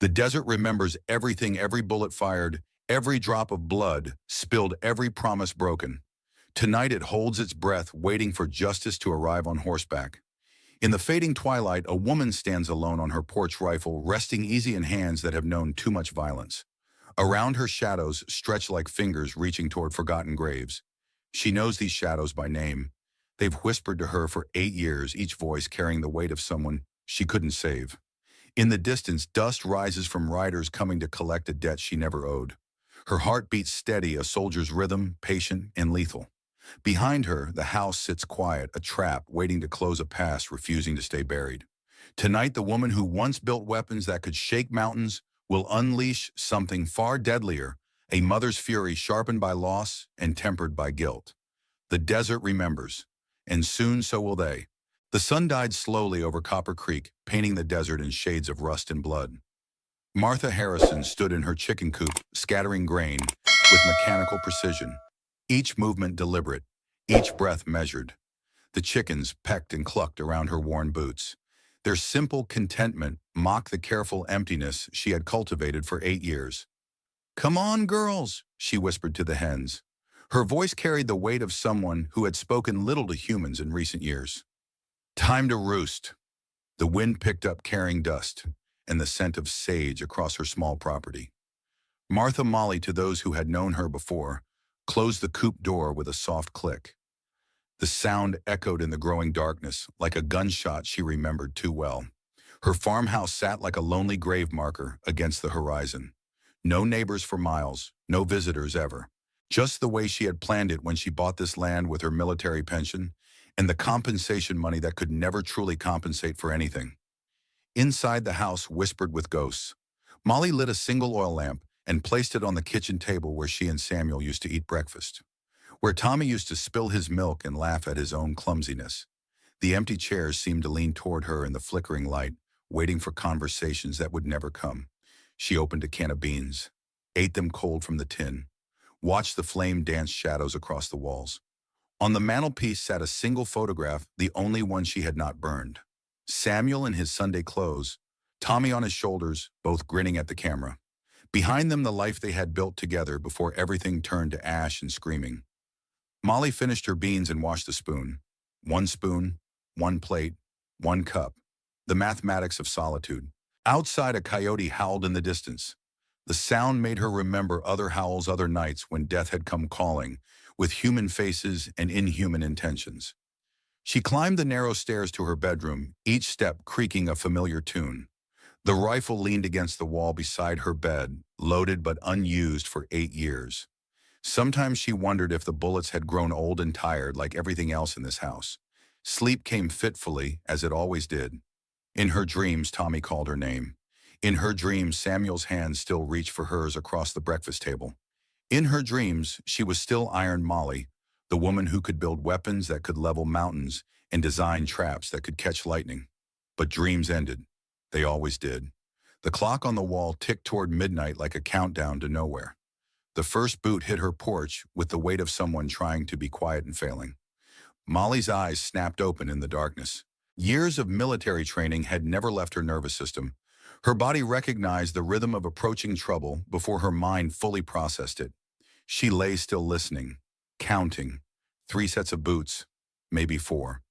The desert remembers everything, every bullet fired, every drop of blood spilled, every promise broken. Tonight it holds its breath, waiting for justice to arrive on horseback. In the fading twilight, a woman stands alone on her porch, rifle resting easy in hands that have known too much violence. Around her, shadows stretch like fingers reaching toward forgotten graves. She knows these shadows by name. They've whispered to her for 8 years, each voice carrying the weight of someone she couldn't save. In the distance, dust rises from riders coming to collect a debt she never owed. Her heart beats steady, a soldier's rhythm, patient and lethal. Behind her, the house sits quiet, a trap waiting to close a past refusing to stay buried. Tonight, the woman who once built weapons that could shake mountains will unleash something far deadlier, a mother's fury sharpened by loss and tempered by guilt. The desert remembers, and soon so will they. The sun died slowly over Copper Creek, painting the desert in shades of rust and blood. Martha Harrison stood in her chicken coop, scattering grain with mechanical precision. Each movement deliberate, each breath measured. The chickens pecked and clucked around her worn boots. Their simple contentment mocked the careful emptiness she had cultivated for 8 years. "Come on, girls," she whispered to the hens. Her voice carried the weight of someone who had spoken little to humans in recent years. Time to roost. The wind picked up, carrying dust and the scent of sage across her small property. Martha Molly, to those who had known her before, closed the coop door with a soft click. The sound echoed in the growing darkness, like a gunshot she remembered too well. Her farmhouse sat like a lonely grave marker against the horizon. No neighbors for miles, no visitors ever. Just the way she had planned it when she bought this land with her military pension and the compensation money that could never truly compensate for anything. Inside, the house whispered with ghosts. Molly lit a single oil lamp and placed it on the kitchen table where she and Samuel used to eat breakfast, where Tommy used to spill his milk and laugh at his own clumsiness. The empty chairs seemed to lean toward her in the flickering light, waiting for conversations that would never come. She opened a can of beans, ate them cold from the tin, watched the flame dance shadows across the walls. On the mantelpiece sat a single photograph, the only one she had not burned. Samuel in his Sunday clothes, Tommy on his shoulders, both grinning at the camera. Behind them, the life they had built together before everything turned to ash and screaming. Molly finished her beans and washed the spoon. One spoon, one plate, one cup. The mathematics of solitude. Outside, a coyote howled in the distance. The sound made her remember other howls, other nights when death had come calling, with human faces and inhuman intentions. She climbed the narrow stairs to her bedroom, each step creaking a familiar tune. The rifle leaned against the wall beside her bed, loaded but unused for 8 years. Sometimes she wondered if the bullets had grown old and tired like everything else in this house. Sleep came fitfully, as it always did. In her dreams, Tommy called her name. In her dreams, Samuel's hands still reached for hers across the breakfast table. In her dreams, she was still Iron Molly, the woman who could build weapons that could level mountains and design traps that could catch lightning. But dreams ended. They always did. The clock on the wall ticked toward midnight like a countdown to nowhere. The first boot hit her porch with the weight of someone trying to be quiet and failing. Molly's eyes snapped open in the darkness. Years of military training had never left her nervous system. Her body recognized the rhythm of approaching trouble before her mind fully processed it. She lay still, listening, counting. 3 sets of boots, maybe 4.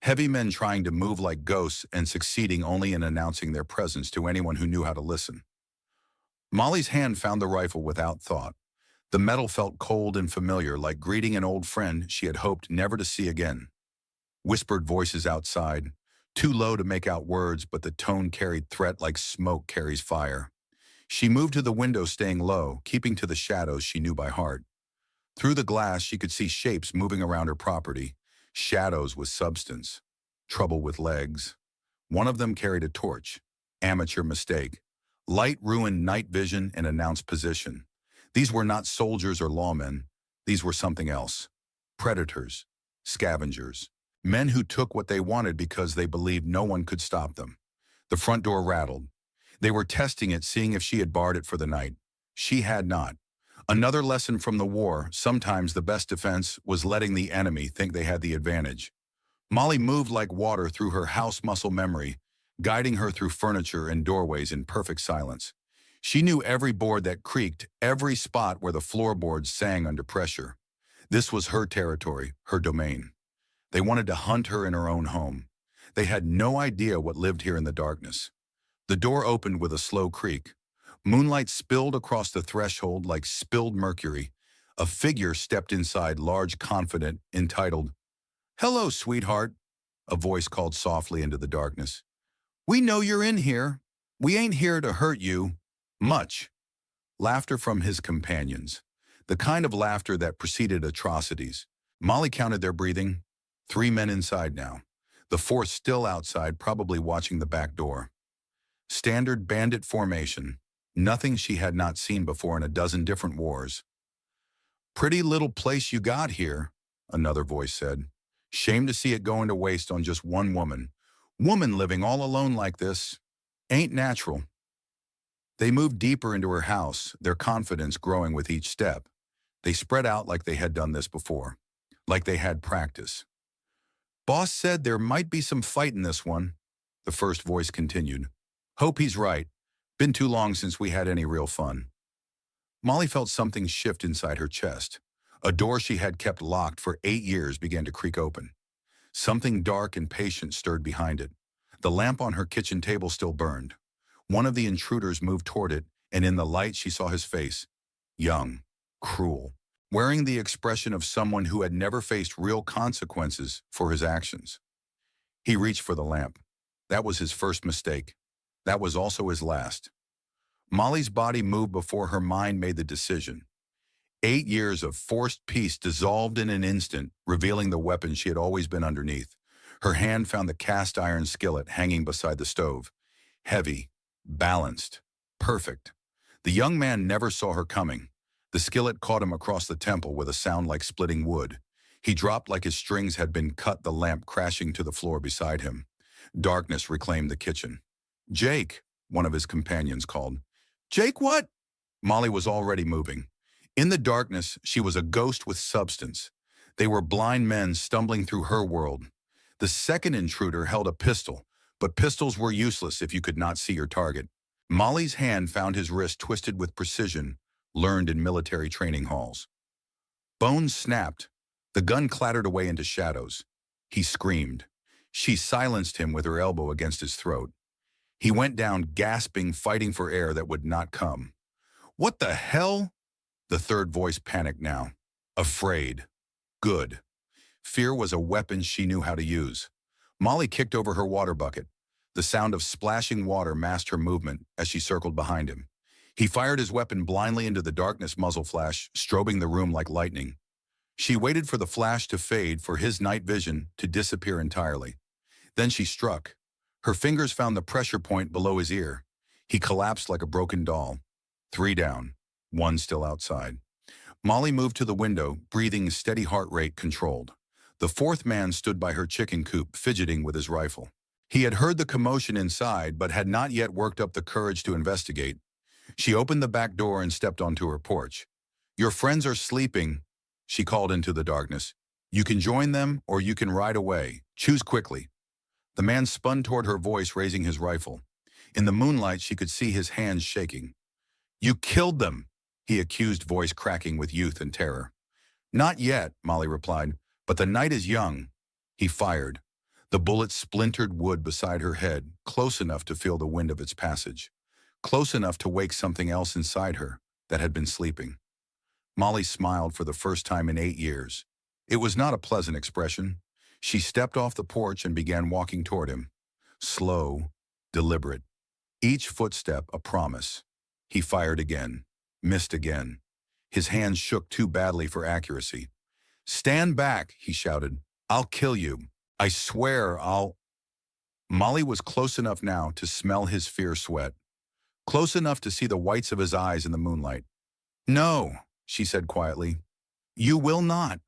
Heavy men trying to move like ghosts and succeeding only in announcing their presence to anyone who knew how to listen. Molly's hand found the rifle without thought. The metal felt cold and familiar, like greeting an old friend she had hoped never to see again. Whispered voices outside, too low to make out words, but the tone carried threat like smoke carries fire. She moved to the window, staying low, keeping to the shadows she knew by heart. Through the glass, she could see shapes moving around her property, shadows with substance, trouble with legs. One of them carried a torch. Amateur mistake. Light ruined night vision and announced position. These were not soldiers or lawmen. These were something else. Predators, scavengers, men who took what they wanted because they believed no one could stop them. The front door rattled. They were testing it, seeing if she had barred it for the night. She had not. Another lesson from the war: sometimes the best defense was letting the enemy think they had the advantage. Molly moved like water through her house muscle memory, guiding her through furniture and doorways in perfect silence. She knew every board that creaked, every spot where the floorboards sang under pressure. This was her territory, her domain. They wanted to hunt her in her own home. They had no idea what lived here in the darkness. The door opened with a slow creak. Moonlight spilled across the threshold like spilled mercury. A figure stepped inside, large, confident, entitled, "Hello, sweetheart," a voice called softly into the darkness. "We know you're in here. We ain't here to hurt you. Much." Laughter from his companions. The kind of laughter that preceded atrocities. Molly counted their breathing. 3 men inside now. The fourth still outside, probably watching the back door. Standard bandit formation. Nothing she had not seen before in a dozen different wars. "Pretty little place you got here," another voice said. "Shame to see it going to waste on just one woman. Woman living all alone like this. Ain't natural." They moved deeper into her house, their confidence growing with each step. They spread out like they had done this before, like they had practice. "Boss said there might be some fight in this one," the first voice continued. "Hope he's right. Been too long since we had any real fun." Molly felt something shift inside her chest. A door she had kept locked for 8 years began to creak open. Something dark and patient stirred behind it. The lamp on her kitchen table still burned. One of the intruders moved toward it, and in the light she saw his face. Young, cruel, wearing the expression of someone who had never faced real consequences for his actions. He reached for the lamp. That was his first mistake. That was also his last. Molly's body moved before her mind made the decision. 8 years of forced peace dissolved in an instant, revealing the weapon she had always been underneath. Her hand found the cast iron skillet hanging beside the stove. Heavy, balanced, perfect. The young man never saw her coming. The skillet caught him across the temple with a sound like splitting wood. He dropped like his strings had been cut, the lamp crashing to the floor beside him. Darkness reclaimed the kitchen. "Jake," one of his companions called. "Jake what?" Molly was already moving. In the darkness, she was a ghost with substance. They were blind men stumbling through her world. The second intruder held a pistol, but pistols were useless if you could not see your target. Molly's hand found his wrist twisted with precision, learned in military training halls. Bones snapped. The gun clattered away into shadows. He screamed. She silenced him with her elbow against his throat. He went down, gasping, fighting for air that would not come. "What the hell?" The third voice panicked now. Afraid. Good. Fear was a weapon she knew how to use. Molly kicked over her water bucket. The sound of splashing water masked her movement as she circled behind him. He fired his weapon blindly into the darkness, muzzle flash, strobing the room like lightning. She waited for the flash to fade, for his night vision to disappear entirely. Then she struck. Her fingers found the pressure point below his ear. He collapsed like a broken doll. 3 down, 1 still outside. Molly moved to the window, breathing, steady heart rate controlled. The fourth man stood by her chicken coop, fidgeting with his rifle. He had heard the commotion inside, but had not yet worked up the courage to investigate. She opened the back door and stepped onto her porch. "Your friends are sleeping," she called into the darkness. "You can join them, or you can ride away. Choose quickly." The man spun toward her, voice raising his rifle. In the moonlight, she could see his hands shaking. "You killed them," he accused, voice cracking with youth and terror. "Not yet," Molly replied, "but the night is young." He fired. The bullet splintered wood beside her head, close enough to feel the wind of its passage, close enough to wake something else inside her that had been sleeping. Molly smiled for the first time in 8 years. It was not a pleasant expression. She stepped off the porch and began walking toward him. Slow, deliberate. Each footstep a promise. He fired again, missed again. His hands shook too badly for accuracy. "Stand back," he shouted. "I'll kill you. I swear I'll—" Molly was close enough now to smell his fear sweat, close enough to see the whites of his eyes in the moonlight. "No," she said quietly. "You will not."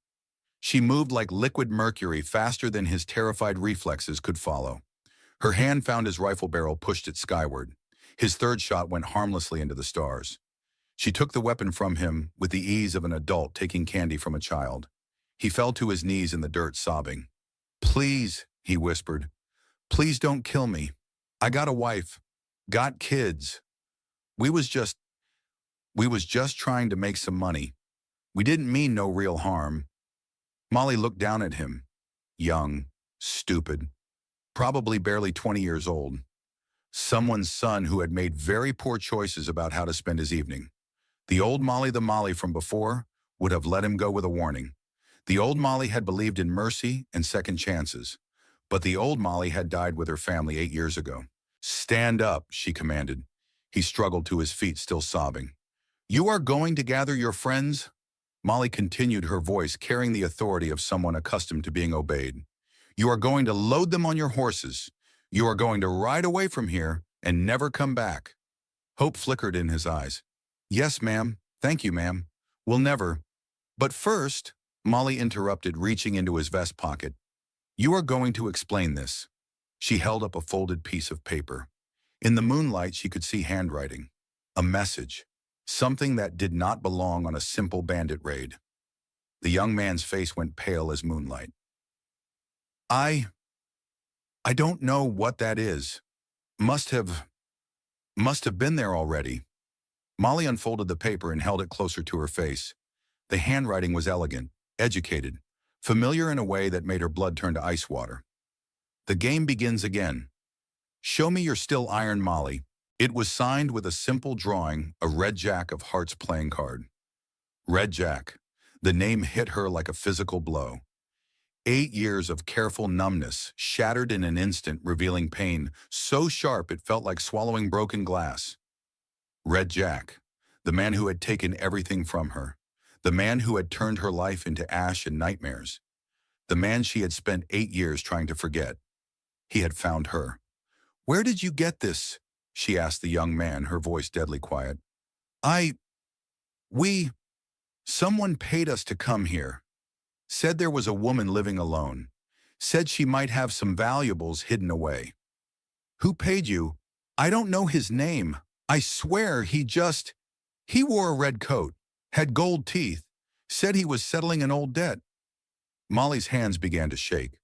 She moved like liquid mercury, faster than his terrified reflexes could follow. Her hand found his rifle barrel, pushed it skyward. His third shot went harmlessly into the stars. She took the weapon from him with the ease of an adult taking candy from a child. He fell to his knees in the dirt, sobbing. "Please," he whispered. "Please don't kill me." I got a wife, got kids. We was just, we was just trying to make some money. We didn't mean no real harm. Molly looked down at him. Young, stupid, probably barely 20 years old. Someone's son who had made very poor choices about how to spend his evening. The old Molly, the Molly from before, would have let him go with a warning. The old Molly had believed in mercy and second chances. But the old Molly had died with her family 8 years ago. Stand up, she commanded. He struggled to his feet, still sobbing. You are going to gather your friends? Molly continued, her voice carrying the authority of someone accustomed to being obeyed. You are going to load them on your horses. You are going to ride away from here and never come back. Hope flickered in his eyes. Yes, ma'am. Thank you, ma'am. We'll never. But first, Molly interrupted, reaching into his vest pocket. You are going to explain this. She held up a folded piece of paper. In the moonlight, she could see handwriting. A message. Something that did not belong on a simple bandit raid. The young man's face went pale as moonlight. I don't know what that is. Must have been there already. Molly unfolded the paper and held it closer to her face. The handwriting was elegant, educated, familiar in a way that made her blood turn to ice water. The game begins again. Show me you're still Iron Molly. It was signed with a simple drawing, a red jack of hearts playing card. Red Jack. The name hit her like a physical blow. 8 years of careful numbness, shattered in an instant, revealing pain so sharp it felt like swallowing broken glass. Red Jack, the man who had taken everything from her, the man who had turned her life into ash and nightmares, the man she had spent 8 years trying to forget. He had found her. Where did you get this? She asked the young man, her voice deadly quiet. Someone paid us to come here. Said there was a woman living alone. Said she might have some valuables hidden away. Who paid you? I don't know his name. I swear he wore a red coat, had gold teeth, said he was settling an old debt. Molly's hands began to shake.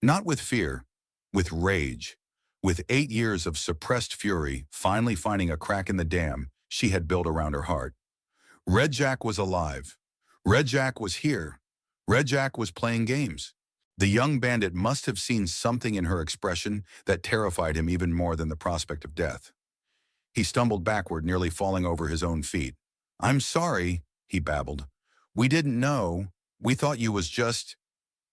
Not with fear, with rage. With 8 years of suppressed fury finally finding a crack in the dam she had built around her heart. Red Jack was alive. Red Jack was here. Red Jack was playing games. The young bandit must have seen something in her expression that terrified him even more than the prospect of death. He stumbled backward, nearly falling over his own feet. I'm sorry, he babbled. We didn't know. We thought you was just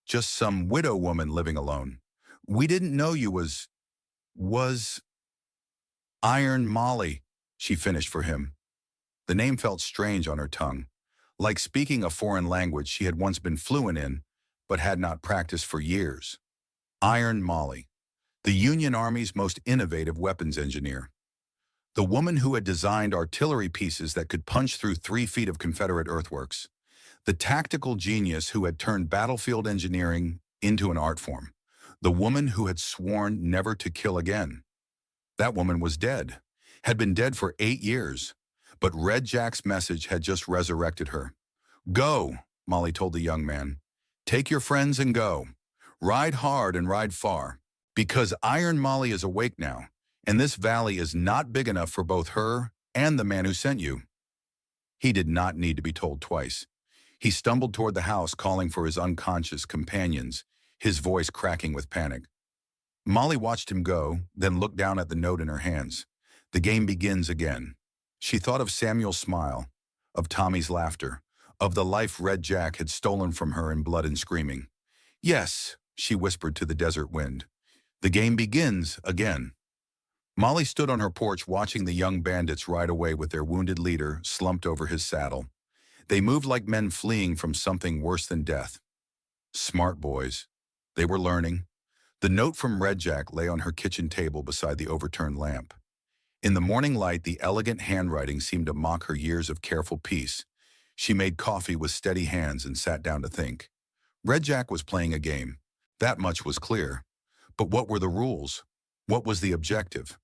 some widow woman living alone. We didn't know you was Iron Molly, she finished for him. The name felt strange on her tongue, like speaking a foreign language she had once been fluent in, but had not practiced for years. Iron Molly, the Union Army's most innovative weapons engineer. The woman who had designed artillery pieces that could punch through 3 feet of Confederate earthworks. The tactical genius who had turned battlefield engineering into an art form. The woman who had sworn never to kill again. That woman was dead, had been dead for 8 years, but Red Jack's message had just resurrected her. Go, Molly told the young man. Take your friends and go. Ride hard and ride far, because Iron Molly is awake now, and this valley is not big enough for both her and the man who sent you. He did not need to be told twice. He stumbled toward the house, calling for his unconscious companions, his voice cracking with panic. Molly watched him go, then looked down at the note in her hands. The game begins again. She thought of Samuel's smile, of Tommy's laughter, of the life Red Jack had stolen from her in blood and screaming. Yes, she whispered to the desert wind. The game begins again. Molly stood on her porch watching the young bandits ride away with their wounded leader slumped over his saddle. They moved like men fleeing from something worse than death. Smart boys. They were learning. The note from Red Jack lay on her kitchen table beside the overturned lamp. In the morning light, the elegant handwriting seemed to mock her years of careful peace. She made coffee with steady hands and sat down to think. Red Jack was playing a game. That much was clear. But what were the rules? What was the objective?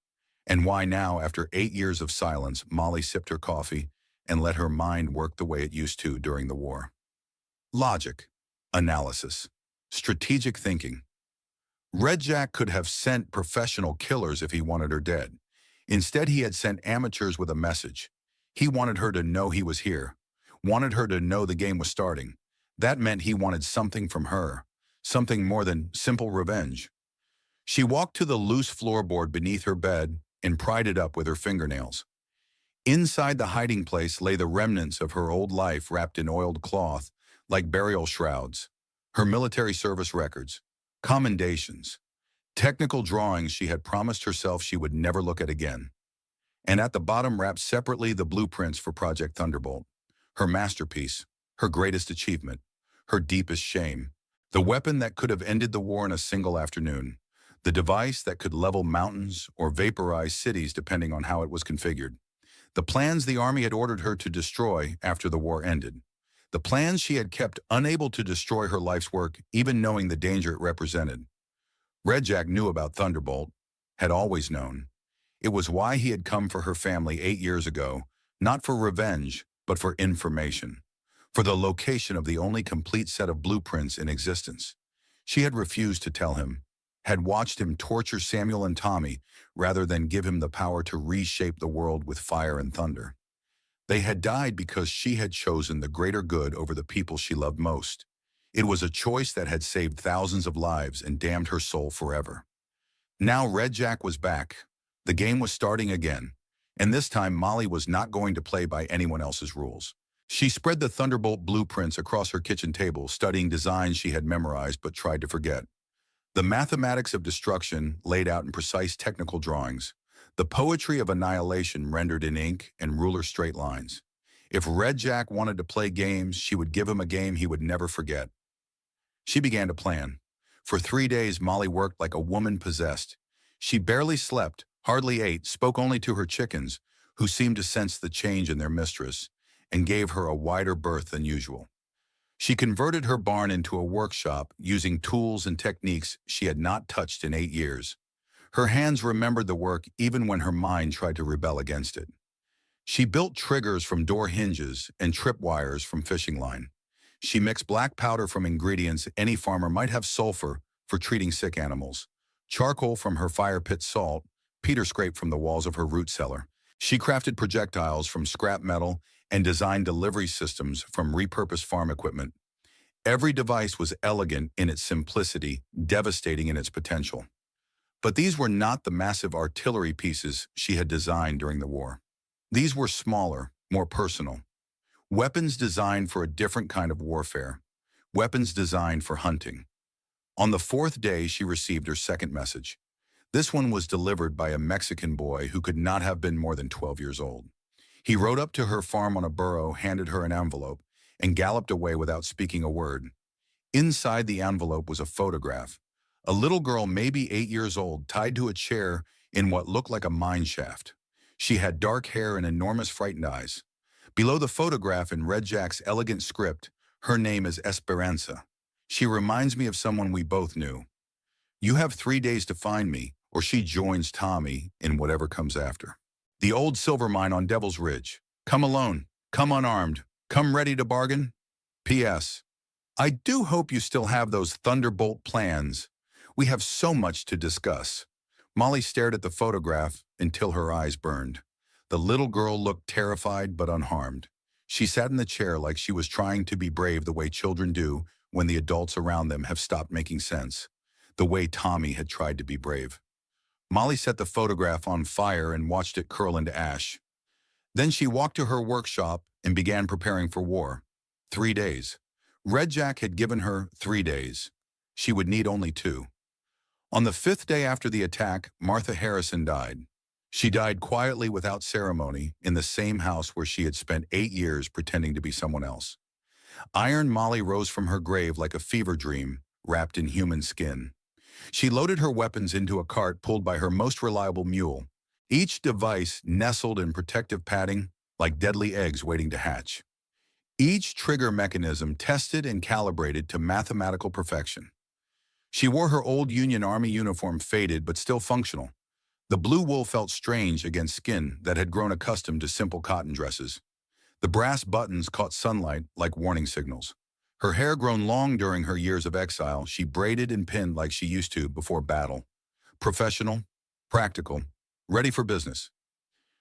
And why now, after 8 years of silence, Molly sipped her coffee and let her mind work the way it used to during the war? Logic, analysis, strategic thinking. Red Jack could have sent professional killers if he wanted her dead. Instead, he had sent amateurs with a message. He wanted her to know he was here, wanted her to know the game was starting. That meant he wanted something from her, something more than simple revenge. She walked to the loose floorboard beneath her bed and pried it up with her fingernails. Inside the hiding place lay the remnants of her old life wrapped in oiled cloth, like burial shrouds, her military service records, commendations, technical drawings she had promised herself she would never look at again. And at the bottom wrapped separately the blueprints for Project Thunderbolt, her masterpiece, her greatest achievement, her deepest shame, the weapon that could have ended the war in a single afternoon, the device that could level mountains or vaporize cities depending on how it was configured. The plans the army had ordered her to destroy after the war ended. The plans she had kept unable to destroy her life's work, even knowing the danger it represented. Red Jack knew about Thunderbolt, had always known. It was why he had come for her family 8 years ago, not for revenge, but for information, for the location of the only complete set of blueprints in existence. She had refused to tell him, had watched him torture Samuel and Tommy rather than give him the power to reshape the world with fire and thunder. They had died because she had chosen the greater good over the people she loved most. It was a choice that had saved thousands of lives and damned her soul forever. Now Red Jack was back. The game was starting again, and this time Molly was not going to play by anyone else's rules. She spread the Thunderbolt blueprints across her kitchen table, studying designs she had memorized but tried to forget. The mathematics of destruction laid out in precise technical drawings, the poetry of annihilation rendered in ink and ruler straight lines. If Red Jack wanted to play games, she would give him a game he would never forget. She began to plan. For 3 days, Molly worked like a woman possessed. She barely slept, hardly ate, spoke only to her chickens, who seemed to sense the change in their mistress, and gave her a wider berth than usual. She converted her barn into a workshop using tools and techniques she had not touched in 8 years. Her hands remembered the work even when her mind tried to rebel against it. She built triggers from door hinges and tripwires from fishing line. She mixed black powder from ingredients any farmer might have, sulfur for treating sick animals, charcoal from her fire pit salt, peter scrape from the walls of her root cellar. She crafted projectiles from scrap metal and designed delivery systems from repurposed farm equipment. Every device was elegant in its simplicity, devastating in its potential. But these were not the massive artillery pieces she had designed during the war. These were smaller, more personal. Weapons designed for a different kind of warfare. Weapons designed for hunting. On the 4th day, she received her second message. This one was delivered by a Mexican boy who could not have been more than 12 years old. He rode up to her farm on a burro, handed her an envelope, and galloped away without speaking a word. Inside the envelope was a photograph. A little girl, maybe 8 years old, tied to a chair in what looked like a mine shaft. She had dark hair and enormous frightened eyes. Below the photograph in Red Jack's elegant script, her name is Esperanza. She reminds me of someone we both knew. You have 3 days to find me, or she joins Tommy in whatever comes after. The old silver mine on Devil's Ridge. Come alone, come unarmed, come ready to bargain. P.S. I do hope you still have those Thunderbolt plans. We have so much to discuss. Molly stared at the photograph until her eyes burned. The little girl looked terrified but unharmed. She sat in the chair like she was trying to be brave the way children do when the adults around them have stopped making sense, the way Tommy had tried to be brave. Molly set the photograph on fire and watched it curl into ash. Then she walked to her workshop and began preparing for war. 3 days. Red Jack had given her 3 days. She would need only 2. On the 5th day after the attack, Martha Harrison died. She died quietly without ceremony in the same house where she had spent 8 years pretending to be someone else. Iron Molly rose from her grave like a fever dream, wrapped in human skin. She loaded her weapons into a cart pulled by her most reliable mule, each device nestled in protective padding like deadly eggs waiting to hatch. Each trigger mechanism tested and calibrated to mathematical perfection. She wore her old Union Army uniform, faded but still functional. The blue wool felt strange against skin that had grown accustomed to simple cotton dresses. The brass buttons caught sunlight like warning signals. Her hair grown long during her years of exile, she braided and pinned like she used to before battle. Professional, practical, ready for business.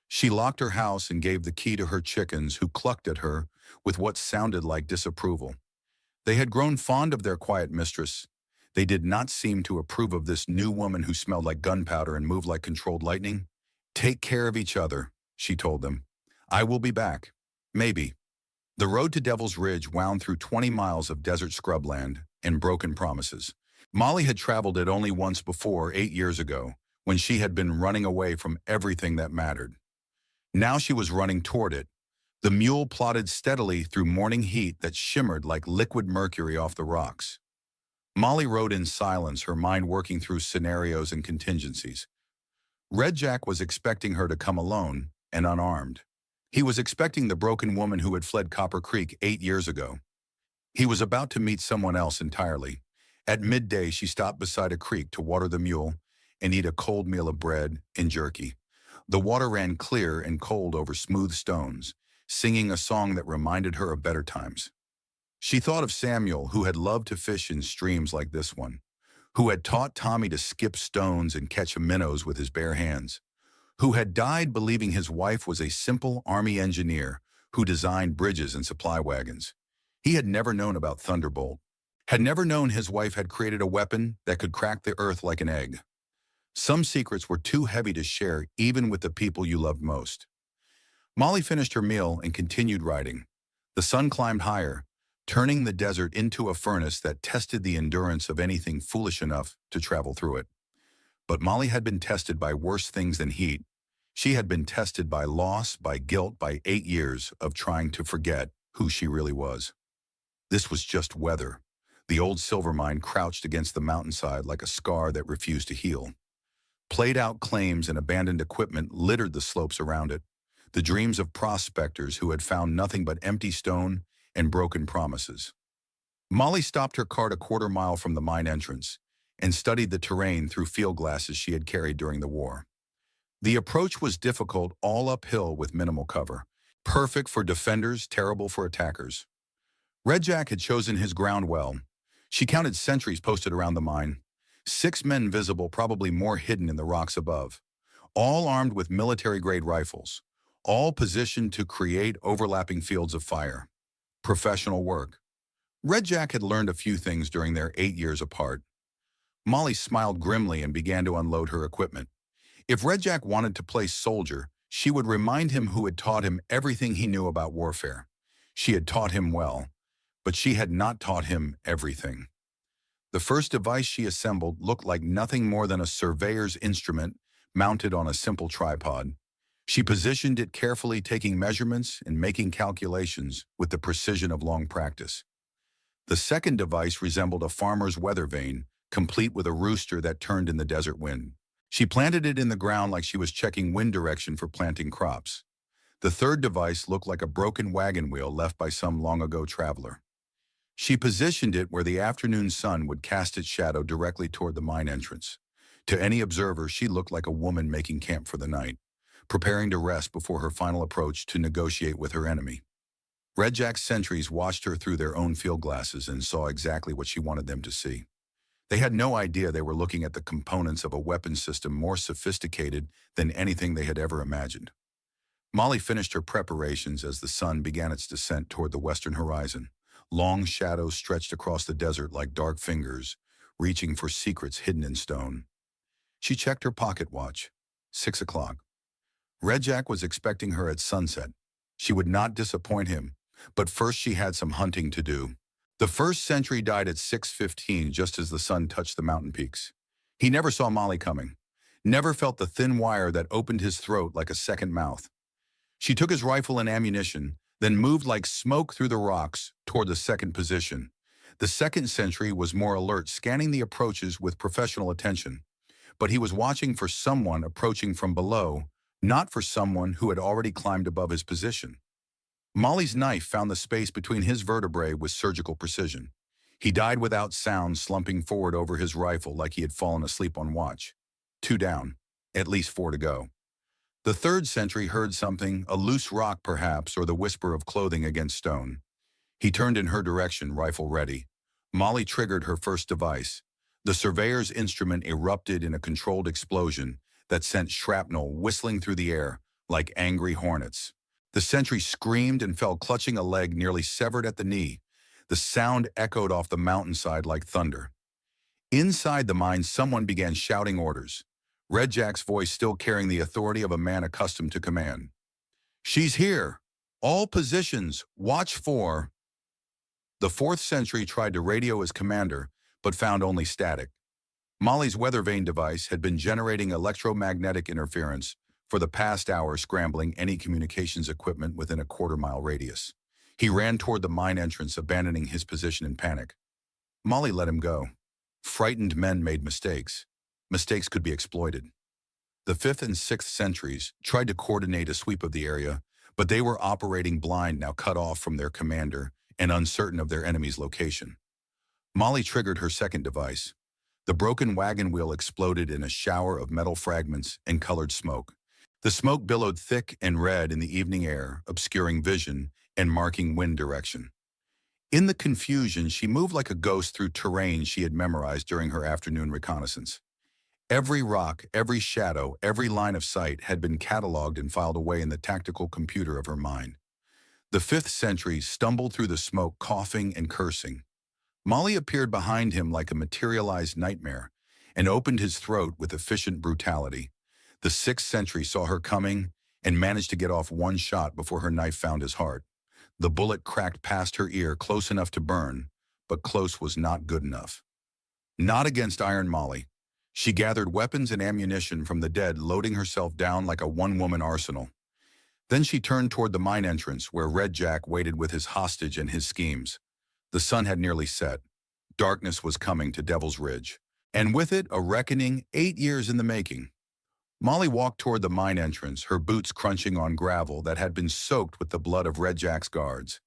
She locked her house and gave the key to her chickens, who clucked at her with what sounded like disapproval. They had grown fond of their quiet mistress. They did not seem to approve of this new woman who smelled like gunpowder and moved like controlled lightning. "Take care of each other," she told them. "I will be back. Maybe." The road to Devil's Ridge wound through 20 miles of desert scrubland and broken promises. Molly had traveled it only once before, 8 years ago, when she had been running away from everything that mattered. Now she was running toward it. The mule plodded steadily through morning heat that shimmered like liquid mercury off the rocks. Molly rode in silence, her mind working through scenarios and contingencies. Red Jack was expecting her to come alone and unarmed. He was expecting the broken woman who had fled Copper Creek 8 years ago. He was about to meet someone else entirely. At midday, she stopped beside a creek to water the mule and eat a cold meal of bread and jerky. The water ran clear and cold over smooth stones, singing a song that reminded her of better times. She thought of Samuel, who had loved to fish in streams like this one, who had taught Tommy to skip stones and catch minnows with his bare hands, who had died believing his wife was a simple army engineer who designed bridges and supply wagons. He had never known about Thunderbolt, had never known his wife had created a weapon that could crack the earth like an egg. Some secrets were too heavy to share even with the people you loved most. Molly finished her meal and continued riding. The sun climbed higher, turning the desert into a furnace that tested the endurance of anything foolish enough to travel through it. But Molly had been tested by worse things than heat. She had been tested by loss, by guilt, by 8 years of trying to forget who she really was. This was just weather. The old silver mine crouched against the mountainside like a scar that refused to heal. Played-out claims and abandoned equipment littered the slopes around it, the dreams of prospectors who had found nothing but empty stone and broken promises. Molly stopped her cart a quarter mile from the mine entrance and studied the terrain through field glasses she had carried during the war. The approach was difficult, all uphill with minimal cover. Perfect for defenders, terrible for attackers. Red Jack had chosen his ground well. She counted sentries posted around the mine. 6 men visible, probably more hidden in the rocks above. All armed with military-grade rifles. All positioned to create overlapping fields of fire. Professional work. Red Jack had learned a few things during their 8 years apart. Molly smiled grimly and began to unload her equipment. If Red Jack wanted to play soldier, she would remind him who had taught him everything he knew about warfare. She had taught him well, but she had not taught him everything. The first device she assembled looked like nothing more than a surveyor's instrument mounted on a simple tripod. She positioned it carefully, taking measurements and making calculations with the precision of long practice. The second device resembled a farmer's weather vane, complete with a rooster that turned in the desert wind. She planted it in the ground like she was checking wind direction for planting crops. The third device looked like a broken wagon wheel left by some long-ago traveler. She positioned it where the afternoon sun would cast its shadow directly toward the mine entrance. To any observer, she looked like a woman making camp for the night, preparing to rest before her final approach to negotiate with her enemy. Red Jack's sentries watched her through their own field glasses and saw exactly what she wanted them to see. They had no idea they were looking at the components of a weapon system more sophisticated than anything they had ever imagined. Molly finished her preparations as the sun began its descent toward the western horizon. Long shadows stretched across the desert like dark fingers, reaching for secrets hidden in stone. She checked her pocket watch. 6 o'clock. Red Jack was expecting her at sunset. She would not disappoint him, but first she had some hunting to do. The first sentry died at 6:15, just as the sun touched the mountain peaks. He never saw Molly coming, never felt the thin wire that opened his throat like a second mouth. She took his rifle and ammunition, then moved like smoke through the rocks toward the second position. The second sentry was more alert, scanning the approaches with professional attention. But he was watching for someone approaching from below, not for someone who had already climbed above his position. Molly's knife found the space between his vertebrae with surgical precision. He died without sound, slumping forward over his rifle like he had fallen asleep on watch. 2 down, at least 4 to go. The third sentry heard something, a loose rock perhaps, or the whisper of clothing against stone. He turned in her direction, rifle ready. Molly triggered her first device. The surveyor's instrument erupted in a controlled explosion that sent shrapnel whistling through the air like angry hornets. The sentry screamed and fell, clutching a leg nearly severed at the knee. The sound echoed off the mountainside like thunder. Inside the mine, someone began shouting orders, Red Jack's voice still carrying the authority of a man accustomed to command. "She's here! All positions, watch for..." The 4th sentry tried to radio his commander, but found only static. Molly's weather vane device had been generating electromagnetic interference for the past hour, scrambling any communications equipment within a quarter-mile radius. He ran toward the mine entrance, abandoning his position in panic. Molly let him go. Frightened men made mistakes. Mistakes could be exploited. The 5th and 6th sentries tried to coordinate a sweep of the area, but they were operating blind, now cut off from their commander and uncertain of their enemy's location. Molly triggered her second device. The broken wagon wheel exploded in a shower of metal fragments and colored smoke. The smoke billowed thick and red in the evening air, obscuring vision and marking wind direction. In the confusion, she moved like a ghost through terrain she had memorized during her afternoon reconnaissance. Every rock, every shadow, every line of sight had been cataloged and filed away in the tactical computer of her mind. The 5th sentry stumbled through the smoke, coughing and cursing. Molly appeared behind him like a materialized nightmare and opened his throat with efficient brutality. The 6th sentry saw her coming and managed to get off one shot before her knife found his heart. The bullet cracked past her ear, close enough to burn, but close was not good enough. Not against Iron Molly. She gathered weapons and ammunition from the dead, loading herself down like a one-woman arsenal. Then she turned toward the mine entrance, where Red Jack waited with his hostage and his schemes. The sun had nearly set. Darkness was coming to Devil's Ridge, and with it a reckoning 8 years in the making. Molly walked toward the mine entrance, her boots crunching on gravel that had been soaked with the blood of Red Jack's guards.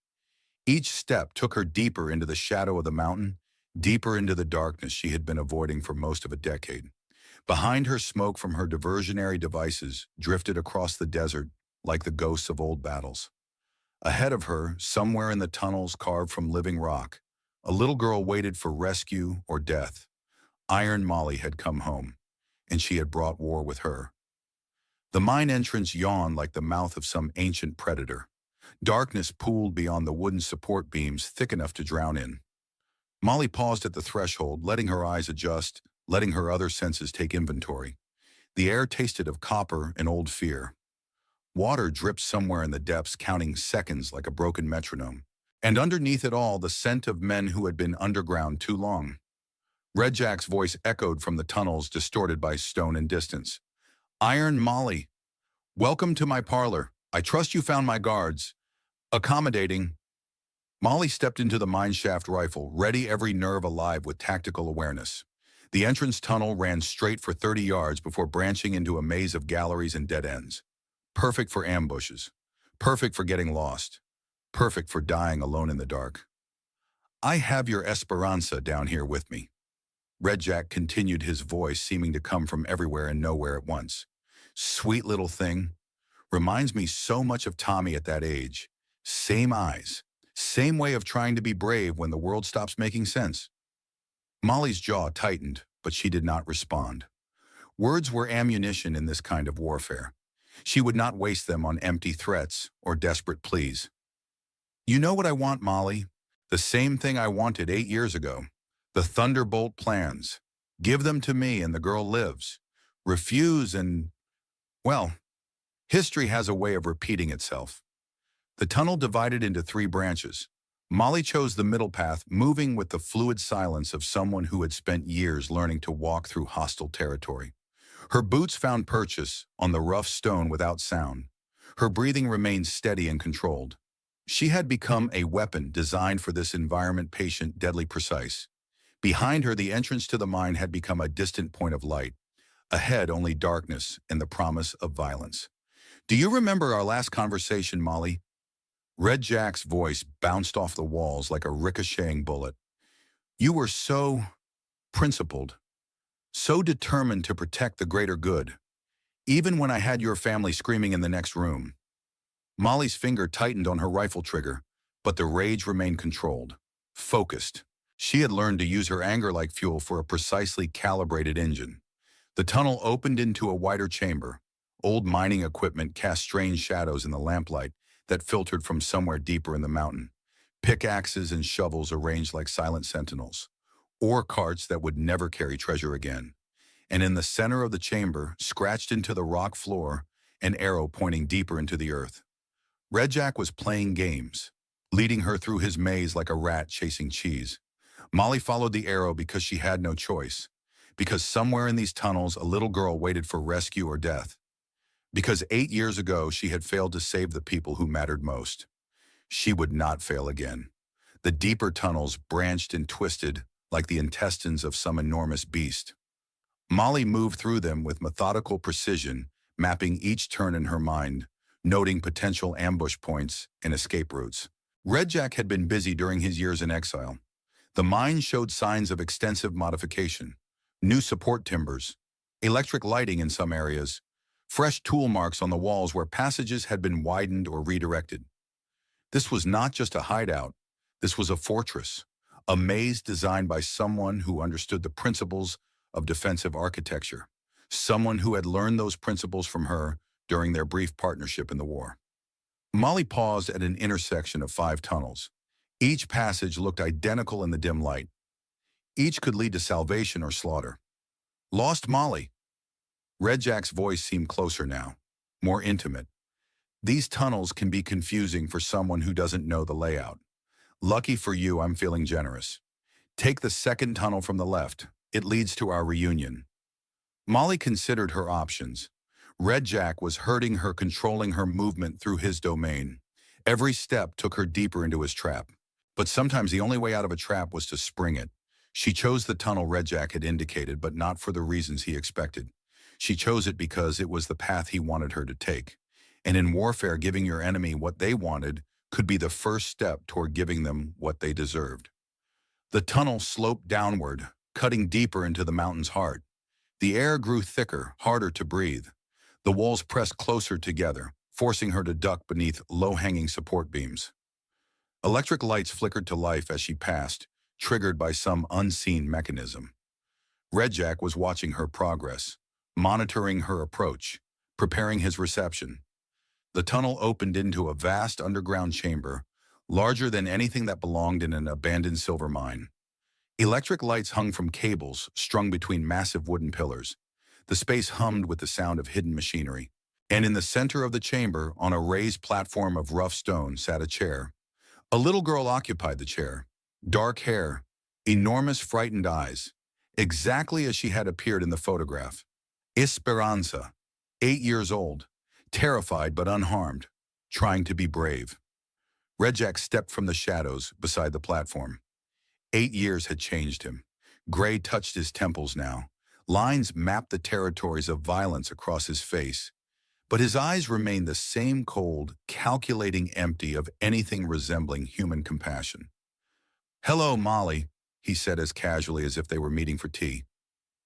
Each step took her deeper into the shadow of the mountain, deeper into the darkness she had been avoiding for most of a decade. Behind her, smoke from her diversionary devices drifted across the desert like the ghosts of old battles. Ahead of her, somewhere in the tunnels carved from living rock, a little girl waited for rescue or death. Iron Molly had come home, and she had brought war with her. The mine entrance yawned like the mouth of some ancient predator. Darkness pooled beyond the wooden support beams, thick enough to drown in. Molly paused at the threshold, letting her eyes adjust, letting her other senses take inventory. The air tasted of copper and old fear. Water dripped somewhere in the depths, counting seconds like a broken metronome. And underneath it all, the scent of men who had been underground too long. Red Jack's voice echoed from the tunnels, distorted by stone and distance. "Iron Molly, welcome to my parlor. I trust you found my guards accommodating." Molly stepped into the mineshaft, rifle ready, every nerve alive with tactical awareness. The entrance tunnel ran straight for 30 yards before branching into a maze of galleries and dead ends. Perfect for ambushes. Perfect for getting lost. Perfect for dying alone in the dark. "I have your Esperanza down here with me." Red Jack continued, his voice seeming to come from everywhere and nowhere at once. "Sweet little thing. Reminds me so much of Tommy at that age. Same eyes. Same way of trying to be brave when the world stops making sense." Molly's jaw tightened, but she did not respond. Words were ammunition in this kind of warfare. She would not waste them on empty threats or desperate pleas. "You know what I want, Molly? The same thing I wanted 8 years ago. The Thunderbolt plans. Give them to me and the girl lives. Refuse and, well, history has a way of repeating itself." The tunnel divided into 3 branches. Molly chose the middle path, moving with the fluid silence of someone who had spent years learning to walk through hostile territory. Her boots found purchase on the rough stone without sound. Her breathing remained steady and controlled. She had become a weapon designed for this environment, patient, deadly precise. Behind her, the entrance to the mine had become a distant point of light. Ahead, only darkness and the promise of violence. "Do you remember our last conversation, Molly?" Red Jack's voice bounced off the walls like a ricocheting bullet. "You were so principled, so determined to protect the greater good, even when I had your family screaming in the next room." Molly's finger tightened on her rifle trigger, But the rage remained controlled, focused. She had learned to use her anger like fuel for a precisely calibrated engine. The tunnel opened into a wider chamber. Old mining equipment cast strange shadows in the lamplight that filtered from somewhere deeper in the mountain. Pickaxes and shovels arranged like silent sentinels. Ore carts that would never carry treasure again. And in the center of the chamber, scratched into the rock floor, an arrow pointing deeper into the earth. Red Jack was playing games, leading her through his maze like a rat chasing cheese. Molly followed the arrow because she had no choice. Because somewhere in these tunnels, a little girl waited for rescue or death. Because 8 years ago, she had failed to save the people who mattered most. She would not fail again. The deeper tunnels branched and twisted like the intestines of some enormous beast. Molly moved through them with methodical precision, mapping each turn in her mind, noting potential ambush points and escape routes. Red Jack had been busy during his years in exile. The mine showed signs of extensive modification. New support timbers, electric lighting in some areas, fresh tool marks on the walls where passages had been widened or redirected. This was not just a hideout. This was a fortress, a maze designed by someone who understood the principles of defensive architecture, someone who had learned those principles from her during their brief partnership in the war. Molly paused at an intersection of 5 tunnels. Each passage looked identical in the dim light. Each could lead to salvation or slaughter. Lost Molly. Red Jack's voice seemed closer now, more intimate. These tunnels can be confusing for someone who doesn't know the layout. Lucky for you, I'm feeling generous. Take the second tunnel from the left. It leads to our reunion. Molly considered her options. Red Jack was hurting her, controlling her movement through his domain. Every step took her deeper into his trap. But sometimes the only way out of a trap was to spring it. She chose the tunnel Red Jack had indicated, but not for the reasons he expected. She chose it because it was the path he wanted her to take. And in warfare, giving your enemy what they wanted could be the first step toward giving them what they deserved. The tunnel sloped downward, cutting deeper into the mountain's heart. The air grew thicker, harder to breathe. The walls pressed closer together, forcing her to duck beneath low-hanging support beams. Electric lights flickered to life as she passed, triggered by some unseen mechanism. Red Jack was watching her progress, monitoring her approach, preparing his reception. The tunnel opened into a vast underground chamber, larger than anything that belonged in an abandoned silver mine. Electric lights hung from cables strung between massive wooden pillars. The space hummed with the sound of hidden machinery. And in the center of the chamber, on a raised platform of rough stone, sat a chair. A little girl occupied the chair. Dark hair, enormous frightened eyes, exactly as she had appeared in the photograph. Esperanza, 8 years old, terrified but unharmed, trying to be brave. Red Jack stepped from the shadows beside the platform. 8 years had changed him. Gray touched his temples now. Lines mapped the territories of violence across his face. But his eyes remained the same cold, calculating empty of anything resembling human compassion. "Hello, Molly," he said as casually as if they were meeting for tea.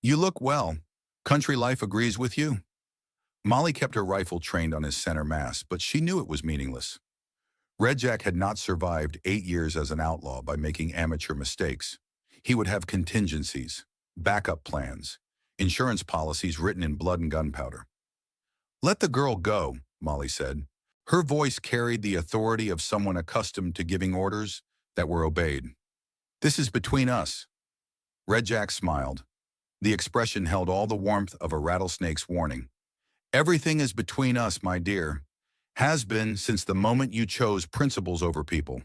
"You look well. Country life agrees with you." Molly kept her rifle trained on his center mass, but she knew it was meaningless. Red Jack had not survived 8 years as an outlaw by making amateur mistakes. He would have contingencies, backup plans, insurance policies written in blood and gunpowder. "Let the girl go," Molly said. Her voice carried the authority of someone accustomed to giving orders that were obeyed. "This is between us." Red Jack smiled. The expression held all the warmth of a rattlesnake's warning. "Everything is between us, my dear. Has been since the moment you chose principles over people.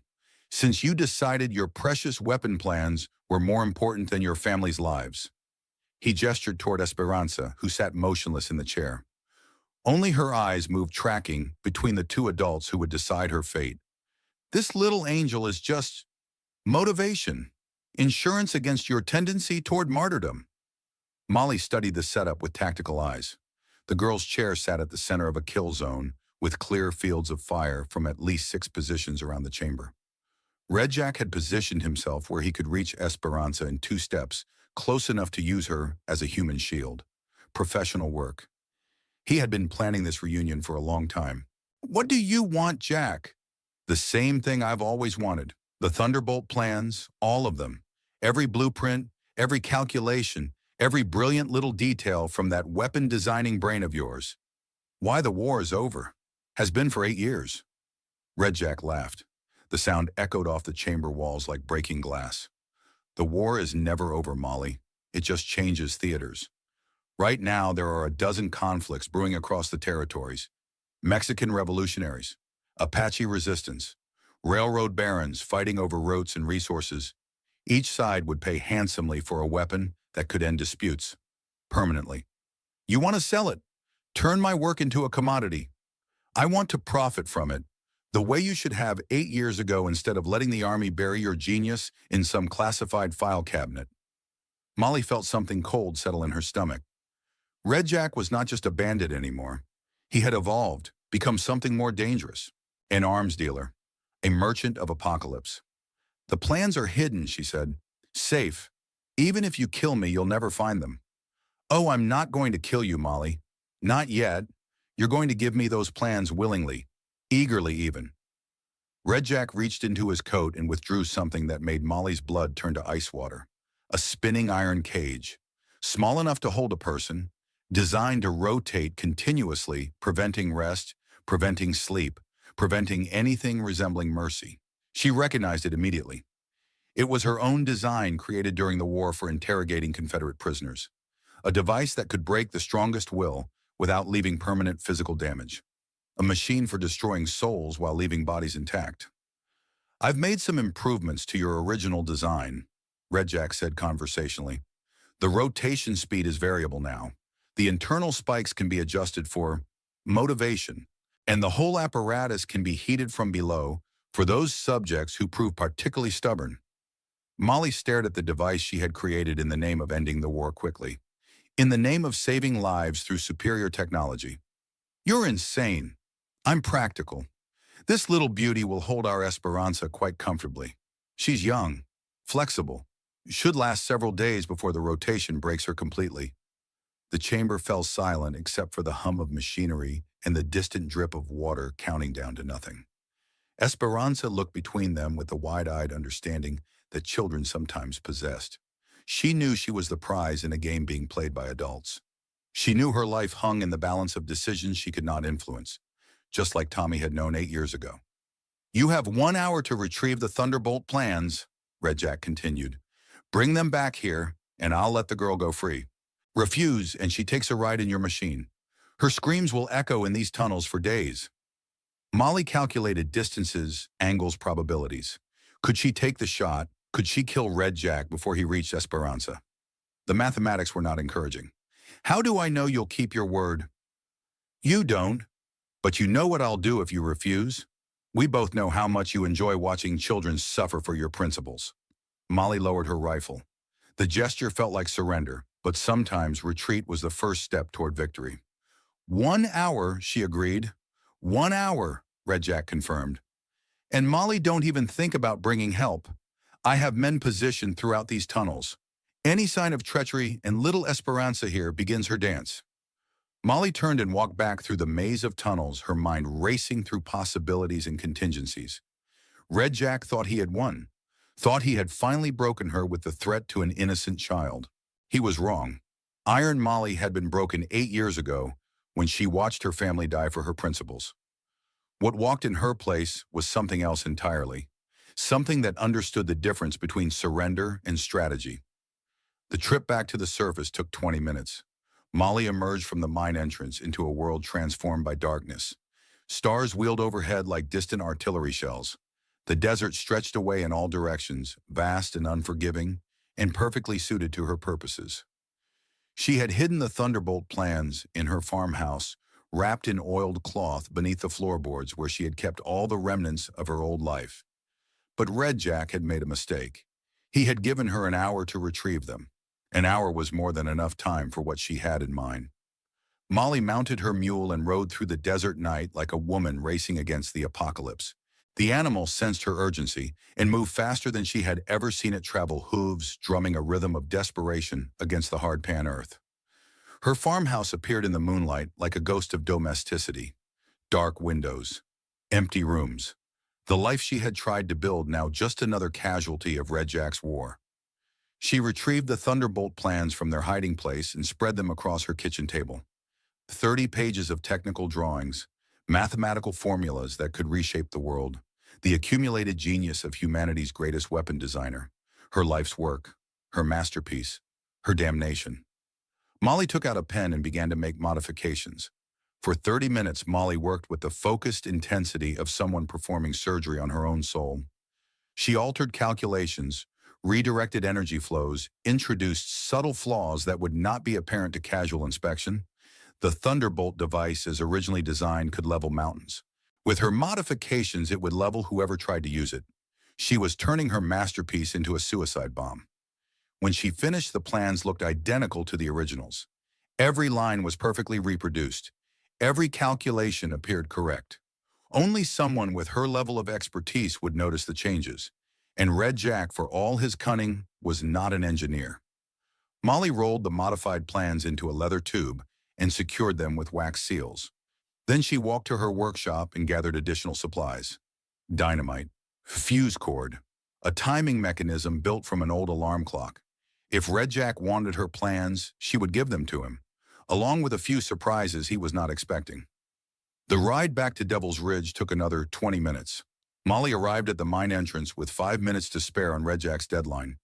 Since you decided your precious weapon plans were more important than your family's lives." He gestured toward Esperanza, who sat motionless in the chair. Only her eyes moved, tracking between the 2 adults who would decide her fate. "This little angel is just motivation, insurance against your tendency toward martyrdom." Molly studied the setup with tactical eyes. The girl's chair sat at the center of a kill zone, with clear fields of fire from at least 6 positions around the chamber. Red Jack had positioned himself where he could reach Esperanza in 2 steps, close enough to use her as a human shield. Professional work. He had been planning this reunion for a long time. "What do you want, Jack?" The same thing I've always wanted. The Thunderbolt plans, all of them. Every blueprint, every calculation, every brilliant little detail from that weapon-designing brain of yours. Why the war is over. Has been for 8 years. Red Jack laughed. The sound echoed off the chamber walls like breaking glass. The war is never over, Molly. It just changes theaters. Right now, there are a dozen conflicts brewing across the territories. Mexican revolutionaries, Apache resistance, railroad barons fighting over routes and resources. Each side would pay handsomely for a weapon that could end disputes. Permanently. You want to sell it. Turn my work into a commodity. I want to profit from it. The way you should have 8 years ago instead of letting the army bury your genius in some classified file cabinet. Molly felt something cold settle in her stomach. Red Jack was not just a bandit anymore. He had evolved, become something more dangerous. An arms dealer. A merchant of apocalypse. The plans are hidden, she said. Safe. Even if you kill me, you'll never find them. Oh, I'm not going to kill you, Molly. Not yet. You're going to give me those plans willingly. Eagerly even. Red Jack reached into his coat and withdrew something that made Molly's blood turn to ice water. A spinning iron cage. Small enough to hold a person. Designed to rotate continuously, preventing rest, preventing sleep, preventing anything resembling mercy. She recognized it immediately. It was her own design created during the war for interrogating Confederate prisoners. A device that could break the strongest will without leaving permanent physical damage. A machine for destroying souls while leaving bodies intact. I've made some improvements to your original design, Red Jack said conversationally. The rotation speed is variable now. The internal spikes can be adjusted for motivation, and the whole apparatus can be heated from below for those subjects who prove particularly stubborn. Molly stared at the device she had created in the name of ending the war quickly. In the name of saving lives through superior technology. You're insane. I'm practical. This little beauty will hold our Esperanza quite comfortably. She's young, flexible, should last several days before the rotation breaks her completely. The chamber fell silent except for the hum of machinery and the distant drip of water counting down to nothing. Esperanza looked between them with the wide-eyed understanding that children sometimes possessed. She knew she was the prize in a game being played by adults. She knew her life hung in the balance of decisions she could not influence, just like Tommy had known 8 years ago. You have 1 hour to retrieve the Thunderbolt plans, Red Jack continued. Bring them back here, and I'll let the girl go free. Refuse, and she takes a ride in your machine. Her screams will echo in these tunnels for days. Molly calculated distances, angles, probabilities. Could she take the shot? Could she kill Red Jack before he reached Esperanza? The mathematics were not encouraging. How do I know you'll keep your word? You don't, but you know what I'll do if you refuse. We both know how much you enjoy watching children suffer for your principles. Molly lowered her rifle. The gesture felt like surrender, but sometimes retreat was the first step toward victory. 1 hour, she agreed. 1 hour, Red Jack confirmed. And Molly, don't even think about bringing help. I have men positioned throughout these tunnels. Any sign of treachery, and little Esperanza here begins her dance. Molly turned and walked back through the maze of tunnels, her mind racing through possibilities and contingencies. Red Jack thought he had won, thought he had finally broken her with the threat to an innocent child. He was wrong. Iron Molly had been broken 8 years ago when she watched her family die for her principles. What walked in her place was something else entirely, something that understood the difference between surrender and strategy. The trip back to the surface took 20 minutes. Molly emerged from the mine entrance into a world transformed by darkness. Stars wheeled overhead like distant artillery shells. The desert stretched away in all directions, vast and unforgiving, and perfectly suited to her purposes. She had hidden the Thunderbolt plans in her farmhouse, wrapped in oiled cloth beneath the floorboards where she had kept all the remnants of her old life. But Red Jack had made a mistake. He had given her an hour to retrieve them. An hour was more than enough time for what she had in mind. Molly mounted her mule and rode through the desert night like a woman racing against the apocalypse. The animal sensed her urgency and moved faster than she had ever seen it travel, hooves drumming a rhythm of desperation against the hard-pan earth. Her farmhouse appeared in the moonlight like a ghost of domesticity. Dark windows, empty rooms, The life she had tried to build now just another casualty of Red Jack's war. She retrieved the Thunderbolt plans from their hiding place and spread them across her kitchen table. 30 pages of technical drawings, mathematical formulas that could reshape the world, the accumulated genius of humanity's greatest weapon designer, her life's work, her masterpiece, her damnation. Molly took out a pen and began to make modifications. For 30 minutes, Molly worked with the focused intensity of someone performing surgery on her own soul. She altered calculations, redirected energy flows, introduced subtle flaws that would not be apparent to casual inspection. The Thunderbolt device, as originally designed, could level mountains. With her modifications, it would level whoever tried to use it. She was turning her masterpiece into a suicide bomb. When she finished, the plans looked identical to the originals. Every line was perfectly reproduced. Every calculation appeared correct. Only someone with her level of expertise would notice the changes. And Red Jack, for all his cunning, was not an engineer. Molly rolled the modified plans into a leather tube and secured them with wax seals. Then she walked to her workshop and gathered additional supplies. Dynamite, fuse cord, a timing mechanism built from an old alarm clock. If Red Jack wanted her plans, she would give them to him, along with a few surprises he was not expecting. The ride back to Devil's Ridge took another 20 minutes. Molly arrived at the mine entrance with 5 minutes to spare on Red Jack's deadline.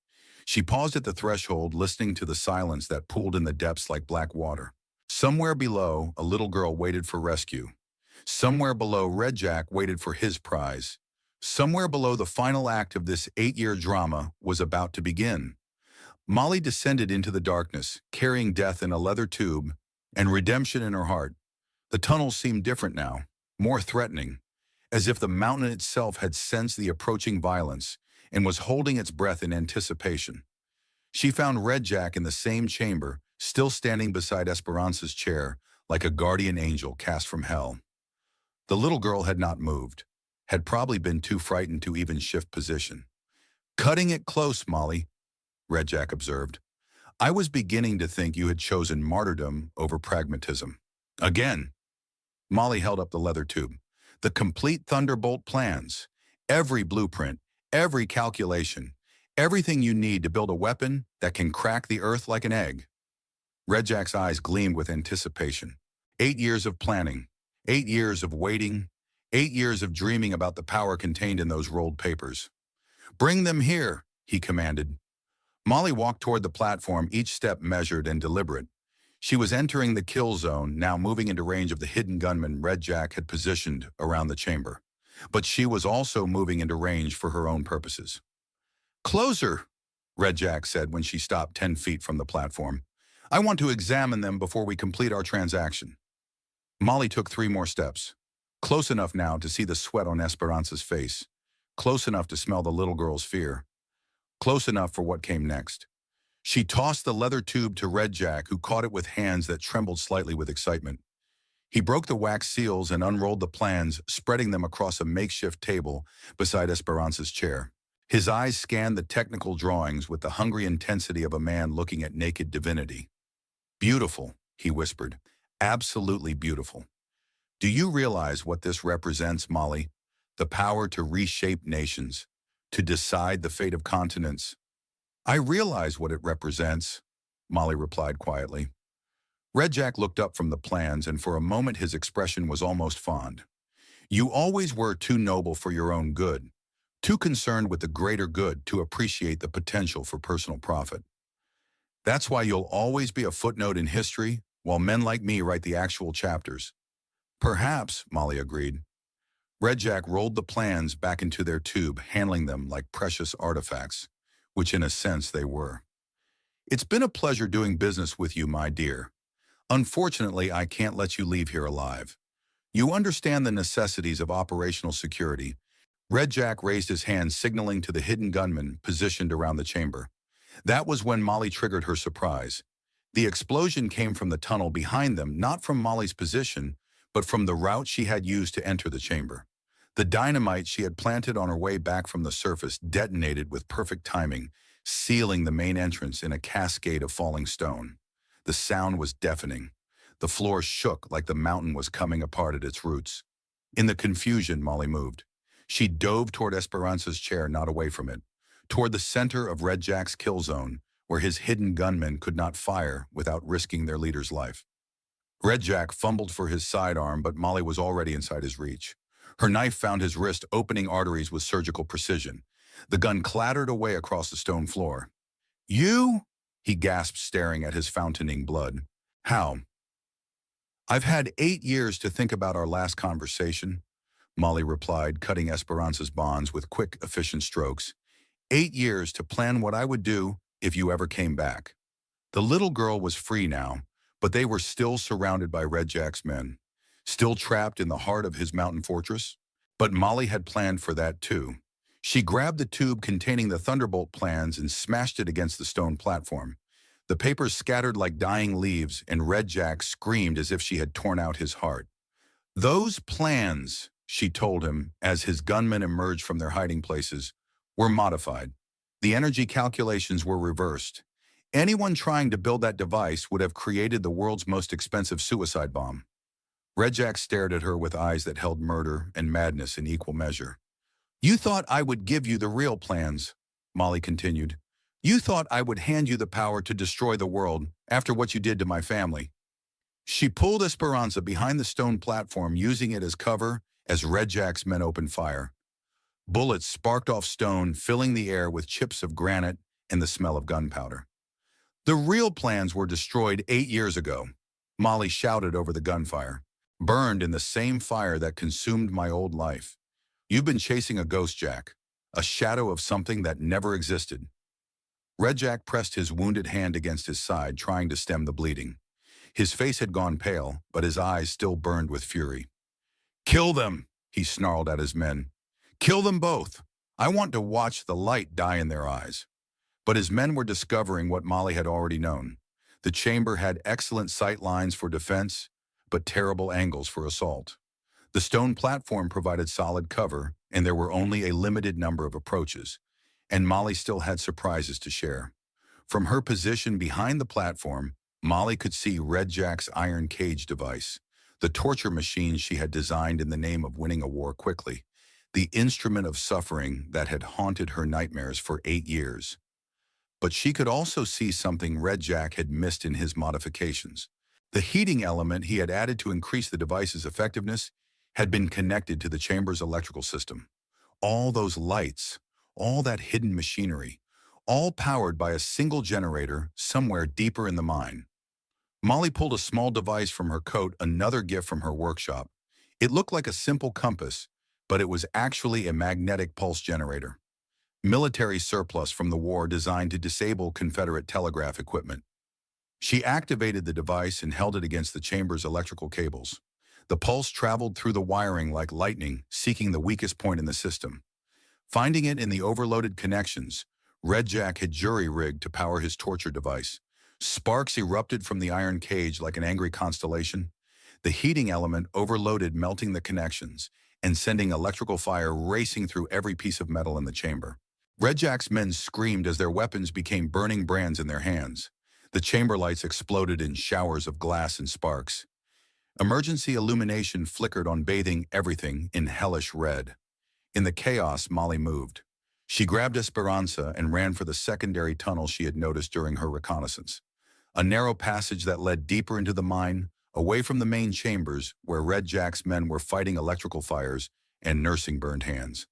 She paused at the threshold, listening to the silence that pooled in the depths like black water. Somewhere below, a little girl waited for rescue. Somewhere below, Red Jack waited for his prize. Somewhere below, the final act of this 8-year drama was about to begin. Molly descended into the darkness, carrying death in a leather tube and redemption in her heart. The tunnel seemed different now, more threatening, as if the mountain itself had sensed the approaching violence and was holding its breath in anticipation. She found Red Jack in the same chamber, still standing beside Esperanza's chair, like a guardian angel cast from hell. The little girl had not moved, had probably been too frightened to even shift position. "Cutting it close, Molly," Red Jack observed. "I was beginning to think you had chosen martyrdom over pragmatism." Again. Molly held up the leather tube. "The complete Thunderbolt plans. Every blueprint, every calculation, everything you need to build a weapon that can crack the earth like an egg." Red Jack's eyes gleamed with anticipation. 8 years of planning, 8 years of waiting, 8 years of dreaming about the power contained in those rolled papers. "Bring them here," he commanded. Molly walked toward the platform, each step measured and deliberate. She was entering the kill zone, now moving into range of the hidden gunman Red Jack had positioned around the chamber. But she was also moving into range for her own purposes. "Closer," Red Jack said when she stopped 10 feet from the platform. "I want to examine them before we complete our transaction." Molly took 3 more steps, close enough now to see the sweat on Esperanza's face, close enough to smell the little girl's fear, close enough for what came next. She tossed the leather tube to Red Jack, who caught it with hands that trembled slightly with excitement. He broke the wax seals and unrolled the plans, spreading them across a makeshift table beside Esperanza's chair. His eyes scanned the technical drawings with the hungry intensity of a man looking at naked divinity. "Beautiful," he whispered. "Absolutely beautiful. Do you realize what this represents, Molly? The power to reshape nations, to decide the fate of continents." "I realize what it represents," Molly replied quietly. Red Jack looked up from the plans, and for a moment his expression was almost fond. "You always were too noble for your own good, too concerned with the greater good to appreciate the potential for personal profit. That's why you'll always be a footnote in history, while men like me write the actual chapters." "Perhaps," Molly agreed. Red Jack rolled the plans back into their tube, handling them like precious artifacts, which in a sense they were. "It's been a pleasure doing business with you, my dear. Unfortunately, I can't let you leave here alive. You understand the necessities of operational security." Red Jack raised his hand, signaling to the hidden gunman positioned around the chamber. That was when Molly triggered her surprise. The explosion came from the tunnel behind them, not from Molly's position, but from the route she had used to enter the chamber. The dynamite she had planted on her way back from the surface detonated with perfect timing, sealing the main entrance in a cascade of falling stone. The sound was deafening. The floor shook like the mountain was coming apart at its roots. In the confusion, Molly moved. She dove toward Esperanza's chair, not away from it, toward the center of Red Jack's kill zone, where his hidden gunmen could not fire without risking their leader's life. Red Jack fumbled for his sidearm, but Molly was already inside his reach. Her knife found his wrist, opening arteries with surgical precision. The gun clattered away across the stone floor. "You?" he gasped, staring at his fountaining blood. "How?" "I've had 8 years to think about our last conversation," Molly replied, cutting Esperanza's bonds with quick, efficient strokes. 8 years to plan what I would do if you ever came back. The little girl was free now, but they were still surrounded by Red Jack's men, still trapped in the heart of his mountain fortress. But Molly had planned for that too. She grabbed the tube containing the Thunderbolt plans and smashed it against the stone platform. The papers scattered like dying leaves, and Red Jack screamed as if she had torn out his heart. "Those plans," she told him as his gunmen emerged from their hiding places, "were modified. The energy calculations were reversed. Anyone trying to build that device would have created the world's most expensive suicide bomb." Red Jack stared at her with eyes that held murder and madness in equal measure. "You thought I would give you the real plans," Molly continued. "You thought I would hand you the power to destroy the world after what you did to my family." She pulled Esperanza behind the stone platform, using it as cover as Red Jack's men opened fire. Bullets sparked off stone, filling the air with chips of granite and the smell of gunpowder. "The real plans were destroyed 8 years ago," Molly shouted over the gunfire. "Burned in the same fire that consumed my old life. You've been chasing a ghost, Jack, a shadow of something that never existed." Red Jack pressed his wounded hand against his side, trying to stem the bleeding. His face had gone pale, but his eyes still burned with fury. "Kill them," he snarled at his men. "Kill them both. I want to watch the light die in their eyes." But his men were discovering what Molly had already known. The chamber had excellent sight lines for defense, but terrible angles for assault. The stone platform provided solid cover, and there were only a limited number of approaches, and Molly still had surprises to share. From her position behind the platform, Molly could see Red Jack's iron cage device, the torture machine she had designed in the name of winning a war quickly, the instrument of suffering that had haunted her nightmares for 8 years. But she could also see something Red Jack had missed in his modifications. The heating element he had added to increase the device's effectiveness had been connected to the chamber's electrical system. All those lights, all that hidden machinery, all powered by a single generator somewhere deeper in the mine. Molly pulled a small device from her coat, another gift from her workshop. It looked like a simple compass, but it was actually a magnetic pulse generator. Military surplus from the war designed to disable Confederate telegraph equipment. She activated the device and held it against the chamber's electrical cables. The pulse traveled through the wiring like lightning, seeking the weakest point in the system. Finding it in the overloaded connections, Red Jack had jury-rigged to power his torture device. Sparks erupted from the iron cage like an angry constellation. The heating element overloaded, melting the connections and sending electrical fire racing through every piece of metal in the chamber. Red Jack's men screamed as their weapons became burning brands in their hands. The chamber lights exploded in showers of glass and sparks. Emergency illumination flickered on, bathing everything in hellish red. In the chaos, Molly moved. She grabbed Esperanza and ran for the secondary tunnel she had noticed during her reconnaissance. A narrow passage that led deeper into the mine, away from the main chambers where Red Jack's men were fighting electrical fires and nursing burned hands.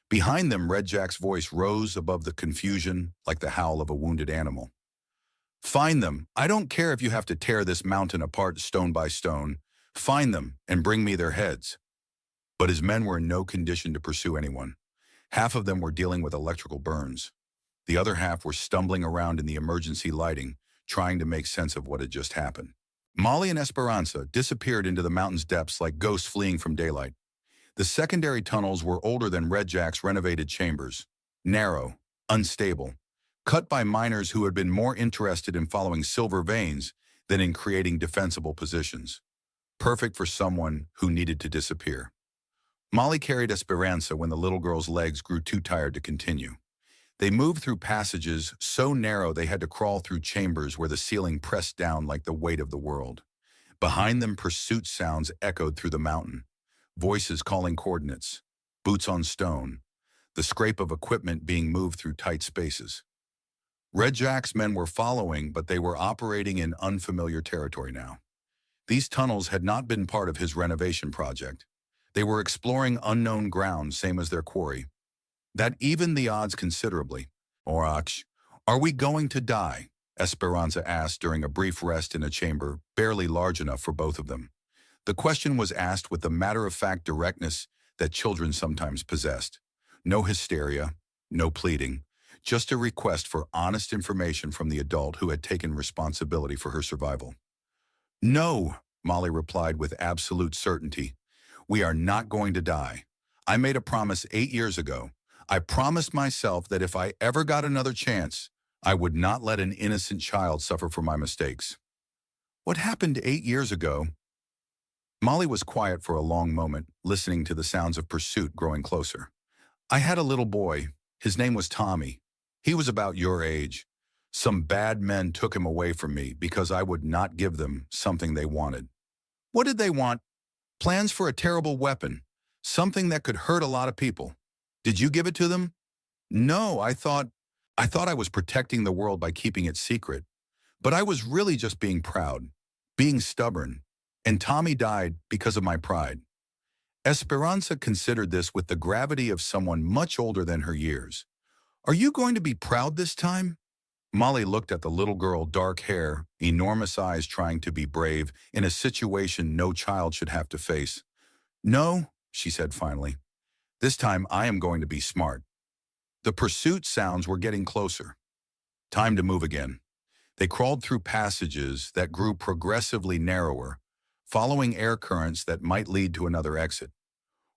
Behind them, Red Jack's voice rose above the confusion like the howl of a wounded animal. "Find them. I don't care if you have to tear this mountain apart stone by stone. Find them and bring me their heads." But his men were in no condition to pursue anyone. Half of them were dealing with electrical burns. The other half were stumbling around in the emergency lighting, trying to make sense of what had just happened. Molly and Esperanza disappeared into the mountain's depths like ghosts fleeing from daylight. The secondary tunnels were older than Red Jack's renovated chambers, narrow, unstable, cut by miners who had been more interested in following silver veins than in creating defensible positions. Perfect for someone who needed to disappear. Molly carried Esperanza when the little girl's legs grew too tired to continue. They moved through passages so narrow they had to crawl through chambers where the ceiling pressed down like the weight of the world. Behind them, pursuit sounds echoed through the mountain, voices calling coordinates. boots on stone, the scrape of equipment being moved through tight spaces. Red Jack's men were following, but they were operating in unfamiliar territory now. These tunnels had not been part of his renovation project. They were exploring unknown ground, same as their quarry. That evened the odds considerably. Orach, are we going to die? Esperanza asked during a brief rest in a chamber barely large enough for both of them. The question was asked with the matter-of-fact directness that children sometimes possessed. No hysteria, no pleading, just a request for honest information from the adult who had taken responsibility for her survival. No, Molly replied with absolute certainty. We are not going to die. I made a promise 8 years ago. I promised myself that if I ever got another chance, I would not let an innocent child suffer for my mistakes. What happened 8 years ago? Molly was quiet for a long moment, listening to the sounds of pursuit growing closer. I had a little boy. His name was Tommy. He was about your age. Some bad men took him away from me because I would not give them something they wanted. What did they want? Plans for a terrible weapon, something that could hurt a lot of people. Did you give it to them? No, I thought I was protecting the world by keeping it secret. But I was really just being proud, being stubborn. And Tommy died because of my pride. Esperanza considered this with the gravity of someone much older than her years. Are you going to be proud this time? Molly looked at the little girl, dark hair, enormous eyes trying to be brave in a situation no child should have to face. No, she said finally. This time I am going to be smart. The pursuit sounds were getting closer. Time to move again. They crawled through passages that grew progressively narrower, following air currents that might lead to another exit,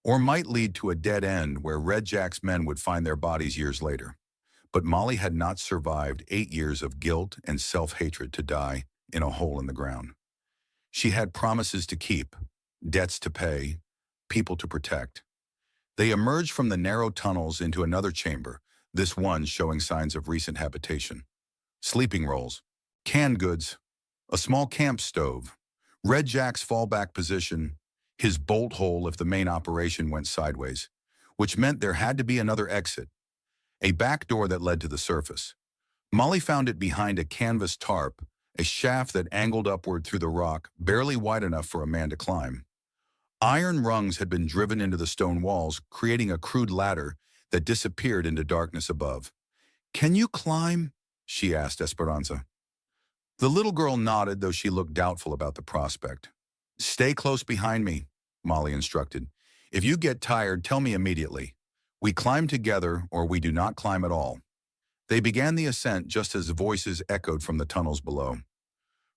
or might lead to a dead end where Red Jack's men would find their bodies years later. But Molly had not survived 8 years of guilt and self-hatred to die in a hole in the ground. She had promises to keep, debts to pay, people to protect. They emerged from the narrow tunnels into another chamber, this one showing signs of recent habitation. Sleeping rolls, canned goods, a small camp stove, Red Jack's fallback position, his bolt hole if the main operation went sideways, which meant there had to be another exit, a back door that led to the surface. Molly found it behind a canvas tarp, a shaft that angled upward through the rock, barely wide enough for a man to climb. Iron rungs had been driven into the stone walls, creating a crude ladder that disappeared into darkness above. Can you climb? She asked Esperanza. The little girl nodded, though she looked doubtful about the prospect. Stay close behind me, Molly instructed. If you get tired, tell me immediately. We climb together, or we do not climb at all. They began the ascent just as voices echoed from the tunnels below.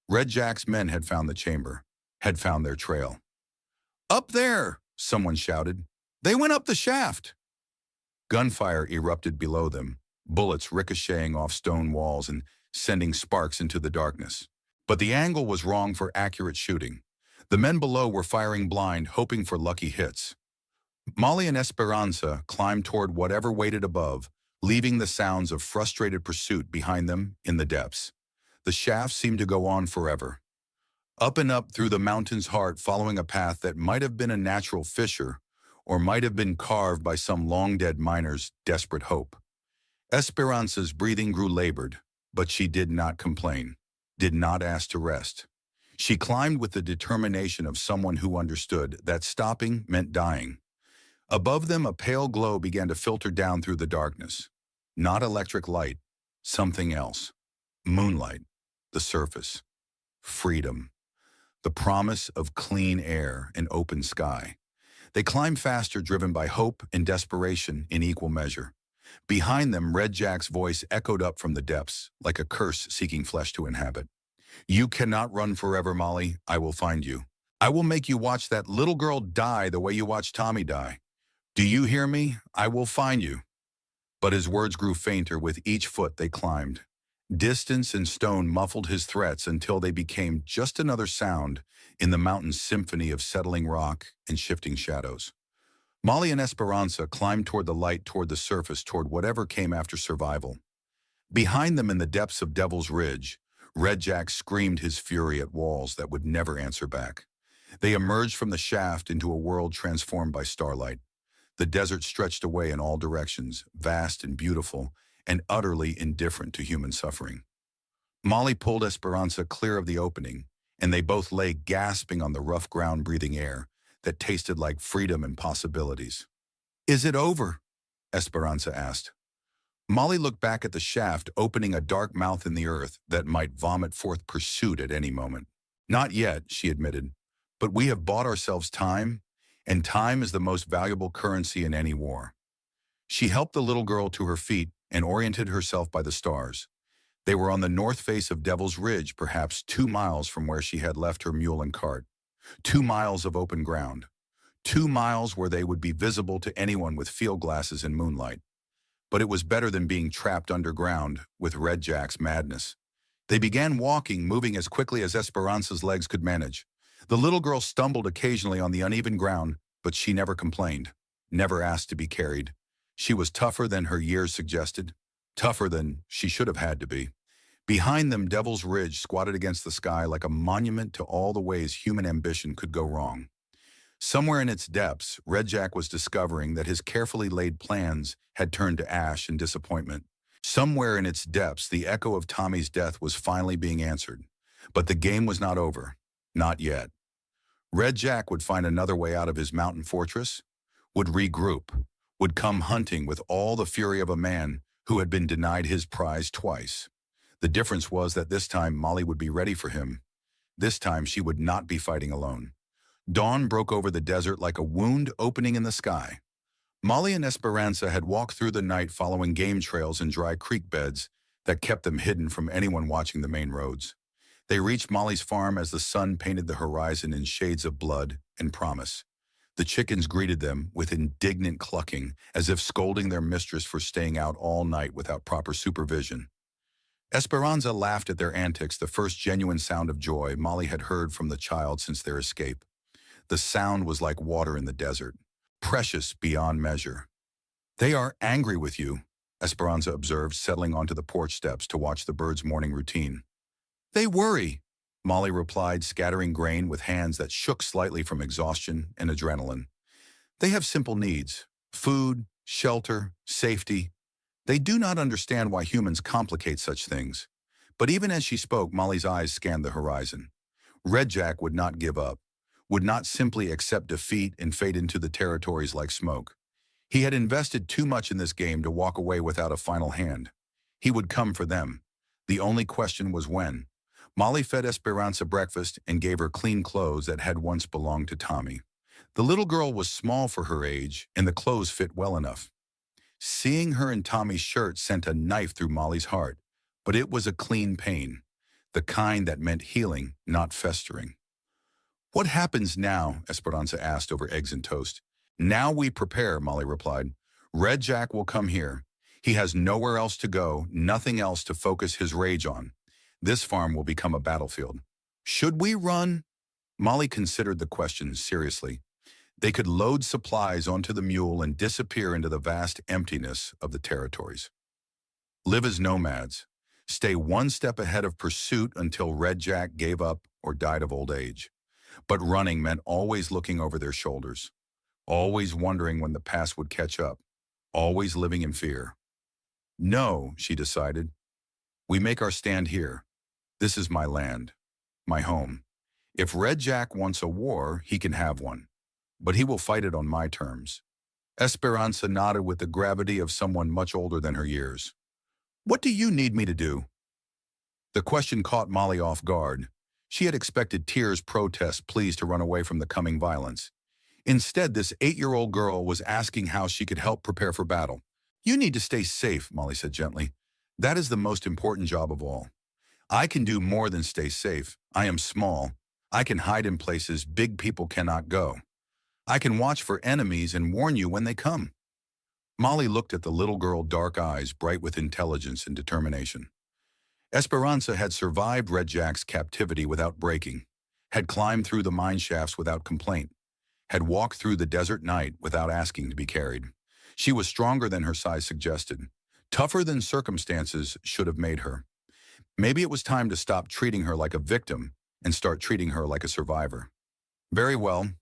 Red Jack's men had found the chamber, had found their trail. Up there, someone shouted. They went up the shaft. Gunfire erupted below them, bullets ricocheting off stone walls and sending sparks into the darkness. But the angle was wrong for accurate shooting. The men below were firing blind, hoping for lucky hits. Molly and Esperanza climbed toward whatever waited above, leaving the sounds of frustrated pursuit behind them in the depths. The shaft seemed to go on forever. Up and up through the mountain's heart, following a path that might have been a natural fissure or might have been carved by some long-dead miner's desperate hope. Esperanza's breathing grew labored, but she did not complain, did not ask to rest. She climbed with the determination of someone who understood that stopping meant dying. Above them, a pale glow began to filter down through the darkness. Not electric light, something else. Moonlight, the surface, freedom. The promise of clean air and open sky. They climbed faster, driven by hope and desperation in equal measure. Behind them, Red Jack's voice echoed up from the depths, like a curse seeking flesh to inhabit. You cannot run forever, Molly. I will find you. I will make you watch that little girl die the way you watched Tommy die. Do you hear me? I will find you. But his words grew fainter with each foot they climbed. Distance and stone muffled his threats until they became just another sound in the mountain's symphony of settling rock and shifting shadows. Molly and Esperanza climbed toward the light, toward the surface, toward whatever came after survival. Behind them in the depths of Devil's Ridge, Red Jack screamed his fury at walls that would never answer back. They emerged from the shaft into a world transformed by starlight. The desert stretched away in all directions, vast and beautiful, and utterly indifferent to human suffering. Molly pulled Esperanza clear of the opening, and they both lay gasping on the rough ground, breathing air that tasted like freedom and possibilities. "Is it over?" Esperanza asked. Molly looked back at the shaft, opening a dark mouth in the earth that might vomit forth pursuit at any moment. "Not yet," she admitted, "but we have bought ourselves time, and time is the most valuable currency in any war." She helped the little girl to her feet and oriented herself by the stars. They were on the north face of Devil's Ridge, perhaps 2 miles from where she had left her mule and cart. 2 miles of open ground. 2 miles where they would be visible to anyone with field glasses and moonlight. But it was better than being trapped underground with Red Jack's madness. They began walking, moving as quickly as Esperanza's legs could manage. The little girl stumbled occasionally on the uneven ground, but she never complained, never asked to be carried. She was tougher than her years suggested, tougher than she should have had to be. Behind them, Devil's Ridge squatted against the sky like a monument to all the ways human ambition could go wrong. Somewhere in its depths, Red Jack was discovering that his carefully laid plans had turned to ash and disappointment. Somewhere in its depths, the echo of Tommy's death was finally being answered. But the game was not over. Not yet. Red Jack would find another way out of his mountain fortress, would regroup, would come hunting with all the fury of a man who had been denied his prize twice. The difference was that this time Molly would be ready for him. This time she would not be fighting alone. Dawn broke over the desert like a wound opening in the sky. Molly and Esperanza had walked through the night following game trails and dry creek beds that kept them hidden from anyone watching the main roads. They reached Molly's farm as the sun painted the horizon in shades of blood and promise. The chickens greeted them with indignant clucking, as if scolding their mistress for staying out all night without proper supervision. Esperanza laughed at their antics, the first genuine sound of joy Molly had heard from the child since their escape. The sound was like water in the desert, precious beyond measure. "They are angry with you," Esperanza observed, settling onto the porch steps to watch the birds' morning routine. "They worry," Molly replied, scattering grain with hands that shook slightly from exhaustion and adrenaline. "They have simple needs: food, shelter, safety. They do not understand why humans complicate such things." But even as she spoke, Molly's eyes scanned the horizon. Red Jack would not give up, would not simply accept defeat and fade into the territories like smoke. He had invested too much in this game to walk away without a final hand. He would come for them. The only question was when. Molly fed Esperanza breakfast and gave her clean clothes that had once belonged to Tommy. The little girl was small for her age, and the clothes fit well enough. Seeing her in Tommy's shirt sent a knife through Molly's heart, but it was a clean pain, the kind that meant healing, not festering. "What happens now?" Esperanza asked over eggs and toast. "Now we prepare," Molly replied. "Red Jack will come here. He has nowhere else to go, nothing else to focus his rage on. This farm will become a battlefield." "Should we run?" Molly considered the question seriously. They could load supplies onto the mule and disappear into the vast emptiness of the territories. Live as nomads. Stay one step ahead of pursuit until Red Jack gave up or died of old age. But running meant always looking over their shoulders, always wondering when the past would catch up, always living in fear. "No," she decided. "We make our stand here. This is my land, my home. If Red Jack wants a war, he can have one. But he will fight it on my terms." Esperanza nodded with the gravity of someone much older than her years. "What do you need me to do?" The question caught Molly off guard. She had expected tears, protests, pleas to run away from the coming violence. Instead, this 8-year-old girl was asking how she could help prepare for battle. "You need to stay safe," Molly said gently. "That is the most important job of all. I can do more than stay safe. I am small. I can hide in places big people cannot go. I can watch for enemies and warn you when they come." Molly looked at the little girl, dark eyes bright with intelligence and determination. Esperanza had survived Red Jack's captivity without breaking, had climbed through the mine shafts without complaint, had walked through the desert night without asking to be carried. She was stronger than her size suggested, tougher than circumstances should have made her. Maybe it was time to stop treating her like a victim and start treating her like a survivor. "Very well,"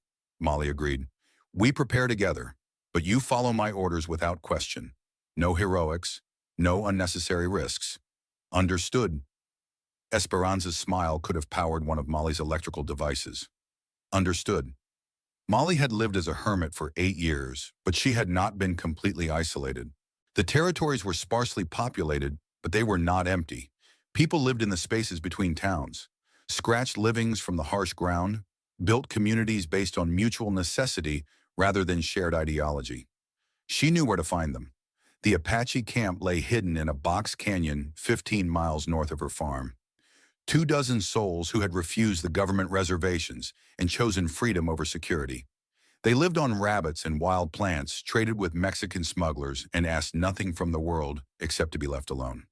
Molly agreed. "We prepare together. But you follow my orders without question. No heroics, no unnecessary risks. Understood. Esperanza's smile could have powered one of Molly's electrical devices. Understood. Molly had lived as a hermit for 8 years, but she had not been completely isolated. The territories were sparsely populated, but they were not empty. People lived in the spaces between towns, scratched livings from the harsh ground, built communities based on mutual necessity rather than shared ideology. She knew where to find them. The Apache camp lay hidden in a box canyon 15 miles north of her farm. 24 souls who had refused the government reservations and chosen freedom over security. They lived on rabbits and wild plants, traded with Mexican smugglers, and asked nothing from the world except to be left alone.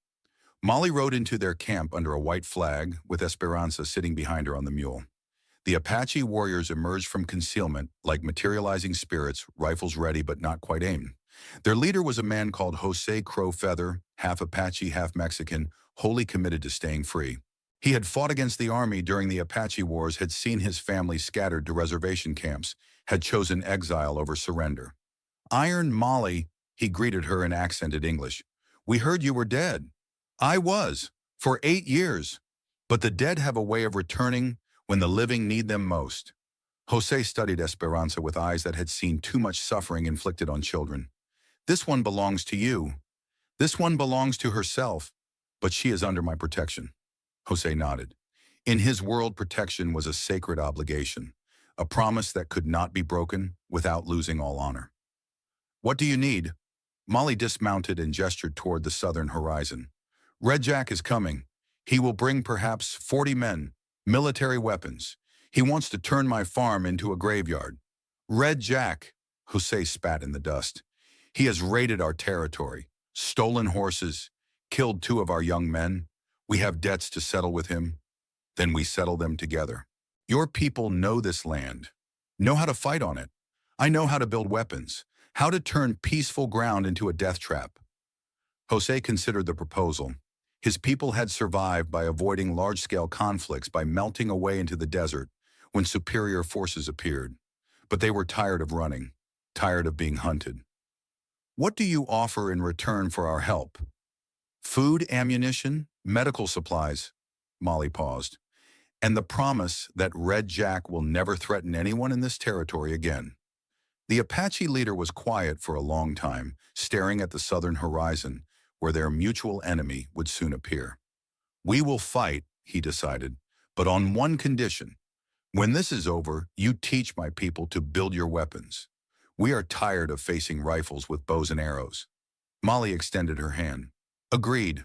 Molly rode into their camp under a white flag, with Esperanza sitting behind her on the mule. The Apache warriors emerged from concealment like materializing spirits, rifles ready but not quite aimed. Their leader was a man called Jose Crowfeather, half Apache, half Mexican, wholly committed to staying free. He had fought against the army during the Apache Wars, had seen his family scattered to reservation camps, had chosen exile over surrender. Iron Molly, he greeted her in accented English. We heard you were dead. I was, for 8 years. But the dead have a way of returning when the living need them most. Jose studied Esperanza with eyes that had seen too much suffering inflicted on children. This one belongs to you. This one belongs to herself, but she is under my protection. Jose nodded. In his world, protection was a sacred obligation, a promise that could not be broken without losing all honor. What do you need? Molly dismounted and gestured toward the southern horizon. Red Jack is coming. He will bring perhaps 40 men, military weapons. He wants to turn my farm into a graveyard. Red Jack, Jose spat in the dust. He has raided our territory, stolen horses, killed 2 of our young men. We have debts to settle with him. Then we settle them together. Your people know this land, know how to fight on it. I know how to build weapons, how to turn peaceful ground into a death trap. Jose considered the proposal. His people had survived by avoiding large-scale conflicts, by melting away into the desert when superior forces appeared. But they were tired of running, tired of being hunted. What do you offer in return for our help? Food, ammunition, medical supplies. Molly paused. And the promise that Red Jack will never threaten anyone in this territory again. The Apache leader was quiet for a long time, staring at the southern horizon, where their mutual enemy would soon appear. We will fight, he decided, but on one condition. When this is over, you teach my people to build your weapons. We are tired of facing rifles with bows and arrows. Molly extended her hand. Agreed.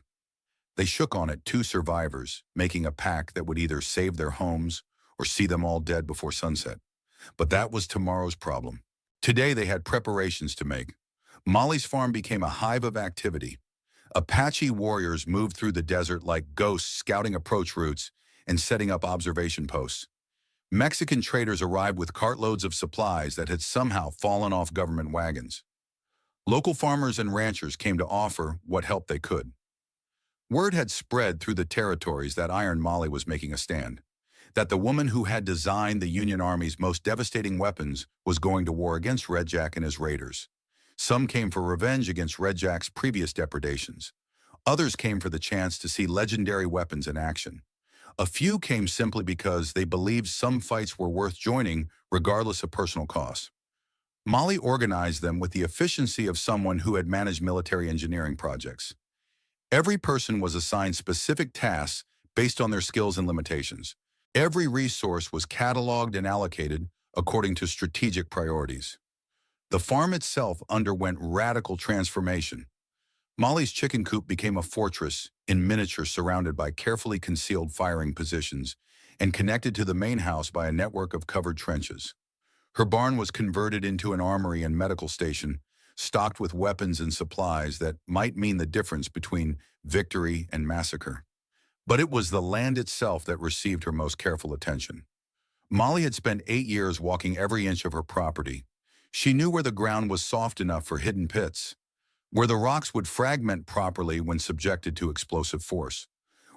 They shook on it, 2 survivors, making a pact that would either save their homes or see them all dead before sunset. But that was tomorrow's problem. Today they had preparations to make. Molly's farm became a hive of activity. Apache warriors moved through the desert like ghosts, scouting approach routes and setting up observation posts. Mexican traders arrived with cartloads of supplies that had somehow fallen off government wagons. Local farmers and ranchers came to offer what help they could. Word had spread through the territories that Iron Molly was making a stand, that the woman who had designed the Union Army's most devastating weapons was going to war against Red Jack and his raiders. Some came for revenge against Red Jack's previous depredations. Others came for the chance to see legendary weapons in action. A few came simply because they believed some fights were worth joining regardless of personal costs. Molly organized them with the efficiency of someone who had managed military engineering projects. Every person was assigned specific tasks based on their skills and limitations. Every resource was cataloged and allocated according to strategic priorities. The farm itself underwent radical transformation. Molly's chicken coop became a fortress in miniature, surrounded by carefully concealed firing positions and connected to the main house by a network of covered trenches. Her barn was converted into an armory and medical station, stocked with weapons and supplies that might mean the difference between victory and massacre. But it was the land itself that received her most careful attention. Molly had spent 8 years walking every inch of her property. She knew where the ground was soft enough for hidden pits, where the rocks would fragment properly when subjected to explosive force,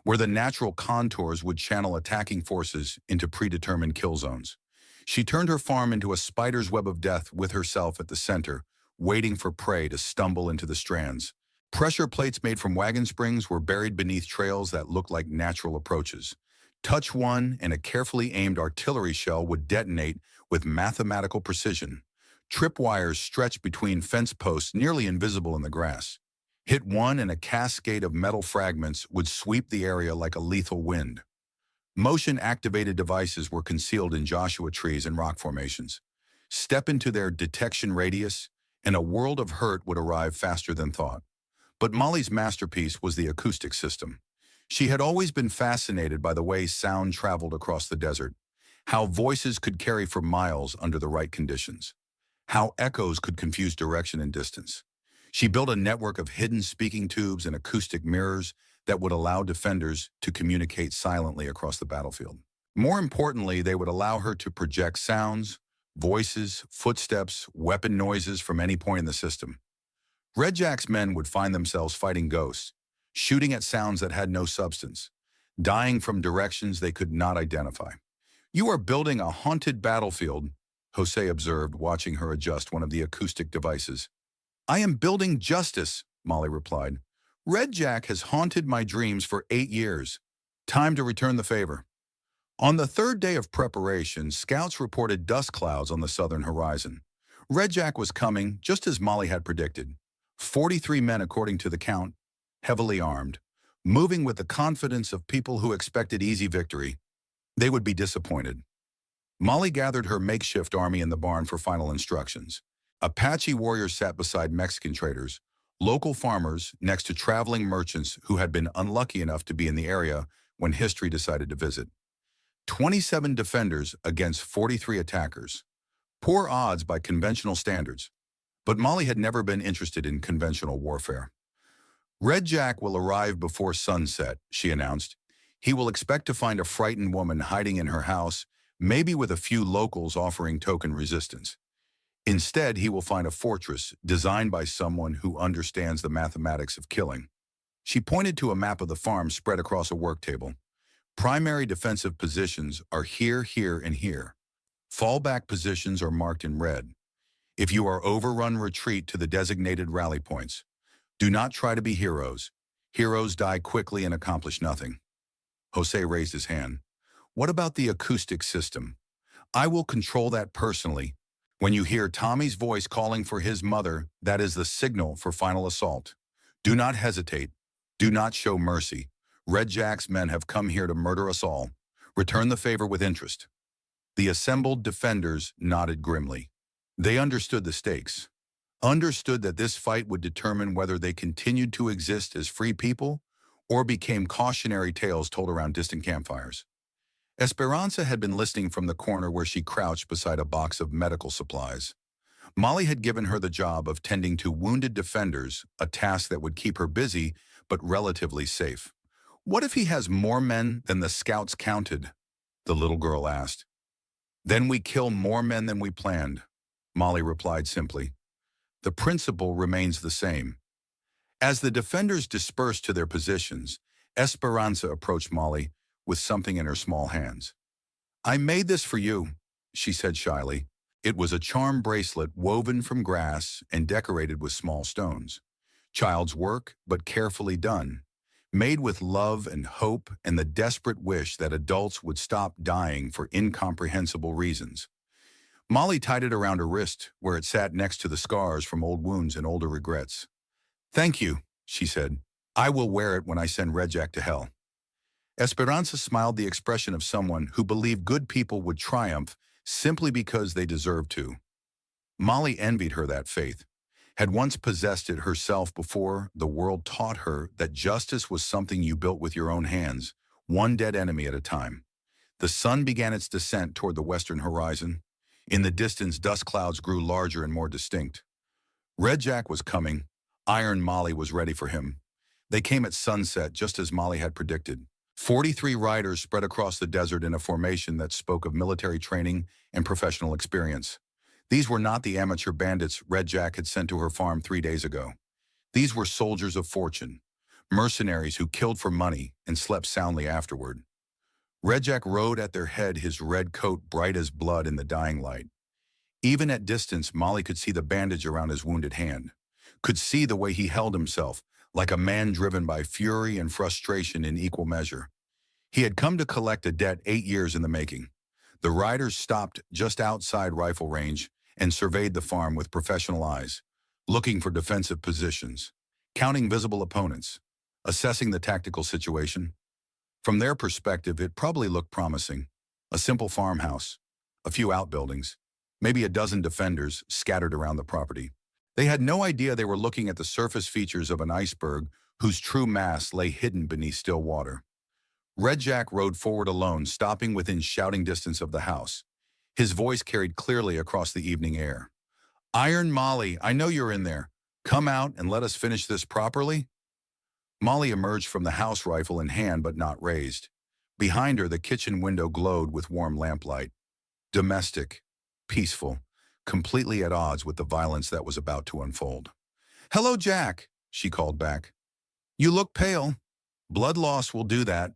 where the natural contours would channel attacking forces into predetermined kill zones. She turned her farm into a spider's web of death with herself at the center, waiting for prey to stumble into the strands. Pressure plates made from wagon springs were buried beneath trails that looked like natural approaches. Touch one, and a carefully aimed artillery shell would detonate with mathematical precision. Tripwires stretched between fence posts nearly invisible in the grass. Hit one, and a cascade of metal fragments would sweep the area like a lethal wind. Motion-activated devices were concealed in Joshua trees and rock formations. Step into their detection radius, and a world of hurt would arrive faster than thought. But Molly's masterpiece was the acoustic system. She had always been fascinated by the way sound traveled across the desert, how voices could carry for miles under the right conditions, how echoes could confuse direction and distance. She built a network of hidden speaking tubes and acoustic mirrors that would allow defenders to communicate silently across the battlefield. More importantly, they would allow her to project sounds, voices, footsteps, weapon noises from any point in the system. Red Jack's men would find themselves fighting ghosts, shooting at sounds that had no substance, dying from directions they could not identify. "You are building a haunted battlefield," Jose observed, watching her adjust one of the acoustic devices. "I am building justice," Molly replied. "Red Jack has haunted my dreams for 8 years. Time to return the favor." On the third day of preparation, scouts reported dust clouds on the southern horizon. Red Jack was coming, just as Molly had predicted. 43 men according to the count, heavily armed, moving with the confidence of people who expected easy victory. They would be disappointed. Molly gathered her makeshift army in the barn for final instructions. Apache warriors sat beside Mexican traders, local farmers next to traveling merchants who had been unlucky enough to be in the area when history decided to visit. 27 defenders against 43 attackers. Poor odds by conventional standards. But Molly had never been interested in conventional warfare. "Red Jack will arrive before sunset," she announced. "He will expect to find a frightened woman hiding in her house, maybe with a few locals offering token resistance. Instead, he will find a fortress designed by someone who understands the mathematics of killing." She pointed to a map of the farm spread across a work table. "Primary defensive positions are here, here, and here. Fallback positions are marked in red. If you are overrun, retreat to the designated rally points. Do not try to be heroes. Heroes die quickly and accomplish nothing." Jose raised his hand. "What about the acoustic system? I will control that personally. When you hear Tommy's voice calling for his mother, that is the signal for final assault. Do not hesitate. Do not show mercy. Red Jack's men have come here to murder us all. Return the favor with interest." The assembled defenders nodded grimly. They understood the stakes, understood that this fight would determine whether they continued to exist as free people or became cautionary tales told around distant campfires. Esperanza had been listening from the corner where she crouched beside a box of medical supplies. Molly had given her the job of tending to wounded defenders, a task that would keep her busy but relatively safe. "What if he has more men than the scouts counted?" the little girl asked. "Then we kill more men than we planned," Molly replied simply. "The principle remains the same." As the defenders dispersed to their positions, Esperanza approached Molly with something in her small hands. "I made this for you," she said shyly. It was a charm bracelet woven from grass and decorated with small stones. Child's work, but carefully done. Made with love and hope and the desperate wish that adults would stop dying for incomprehensible reasons. Molly tied it around her wrist, where it sat next to the scars from old wounds and older regrets. "Thank you," she said. "I will wear it when I send Red Jack to hell." Esperanza smiled, the expression of someone who believed good people would triumph simply because they deserved to. Molly envied her that faith. Had once possessed it herself before the world taught her that justice was something you built with your own hands, one dead enemy at a time. The sun began its descent toward the western horizon. In the distance, dust clouds grew larger and more distinct. Red Jack was coming. Iron Molly was ready for him. They came at sunset, just as Molly had predicted. 43 riders spread across the desert in a formation that spoke of military training and professional experience. These were not the amateur bandits Red Jack had sent to her farm 3 days ago. These were soldiers of fortune, mercenaries who killed for money and slept soundly afterward. Red Jack rode at their head, his red coat bright as blood in the dying light. Even at distance, Molly could see the bandage around his wounded hand, could see the way he held himself, like a man driven by fury and frustration in equal measure. He had come to collect a debt 8 years in the making. The riders stopped just outside rifle range and surveyed the farm with professional eyes, looking for defensive positions, counting visible opponents, assessing the tactical situation. From their perspective, it probably looked promising. A simple farmhouse, a few outbuildings, maybe a dozen defenders scattered around the property. They had no idea they were looking at the surface features of an iceberg whose true mass lay hidden beneath still water. Red Jack rode forward alone, stopping within shouting distance of the house. His voice carried clearly across the evening air. "Iron Molly, I know you're in there. Come out and let us finish this properly." Molly emerged from the house, rifle in hand but not raised. Behind her, the kitchen window glowed with warm lamplight. Domestic, peaceful, completely at odds with the violence that was about to unfold. "Hello, Jack," she called back. "You look pale. Blood loss will do that."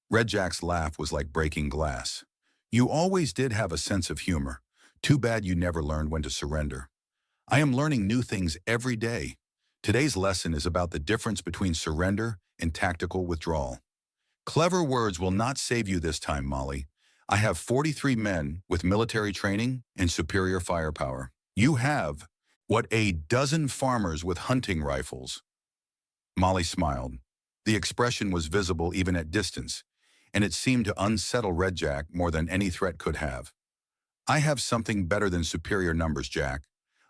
Red Jack's laugh was like breaking glass. "You always did have a sense of humor. Too bad you never learned when to surrender. I am learning new things every day. Today's lesson is about the difference between surrender and tactical withdrawal. Clever words will not save you this time, Molly. I have 43 men with military training and superior firepower. You have, what, a dozen farmers with hunting rifles." Molly smiled. The expression was visible even at distance, and it seemed to unsettle Red Jack more than any threat could have. "I have something better than superior numbers, Jack.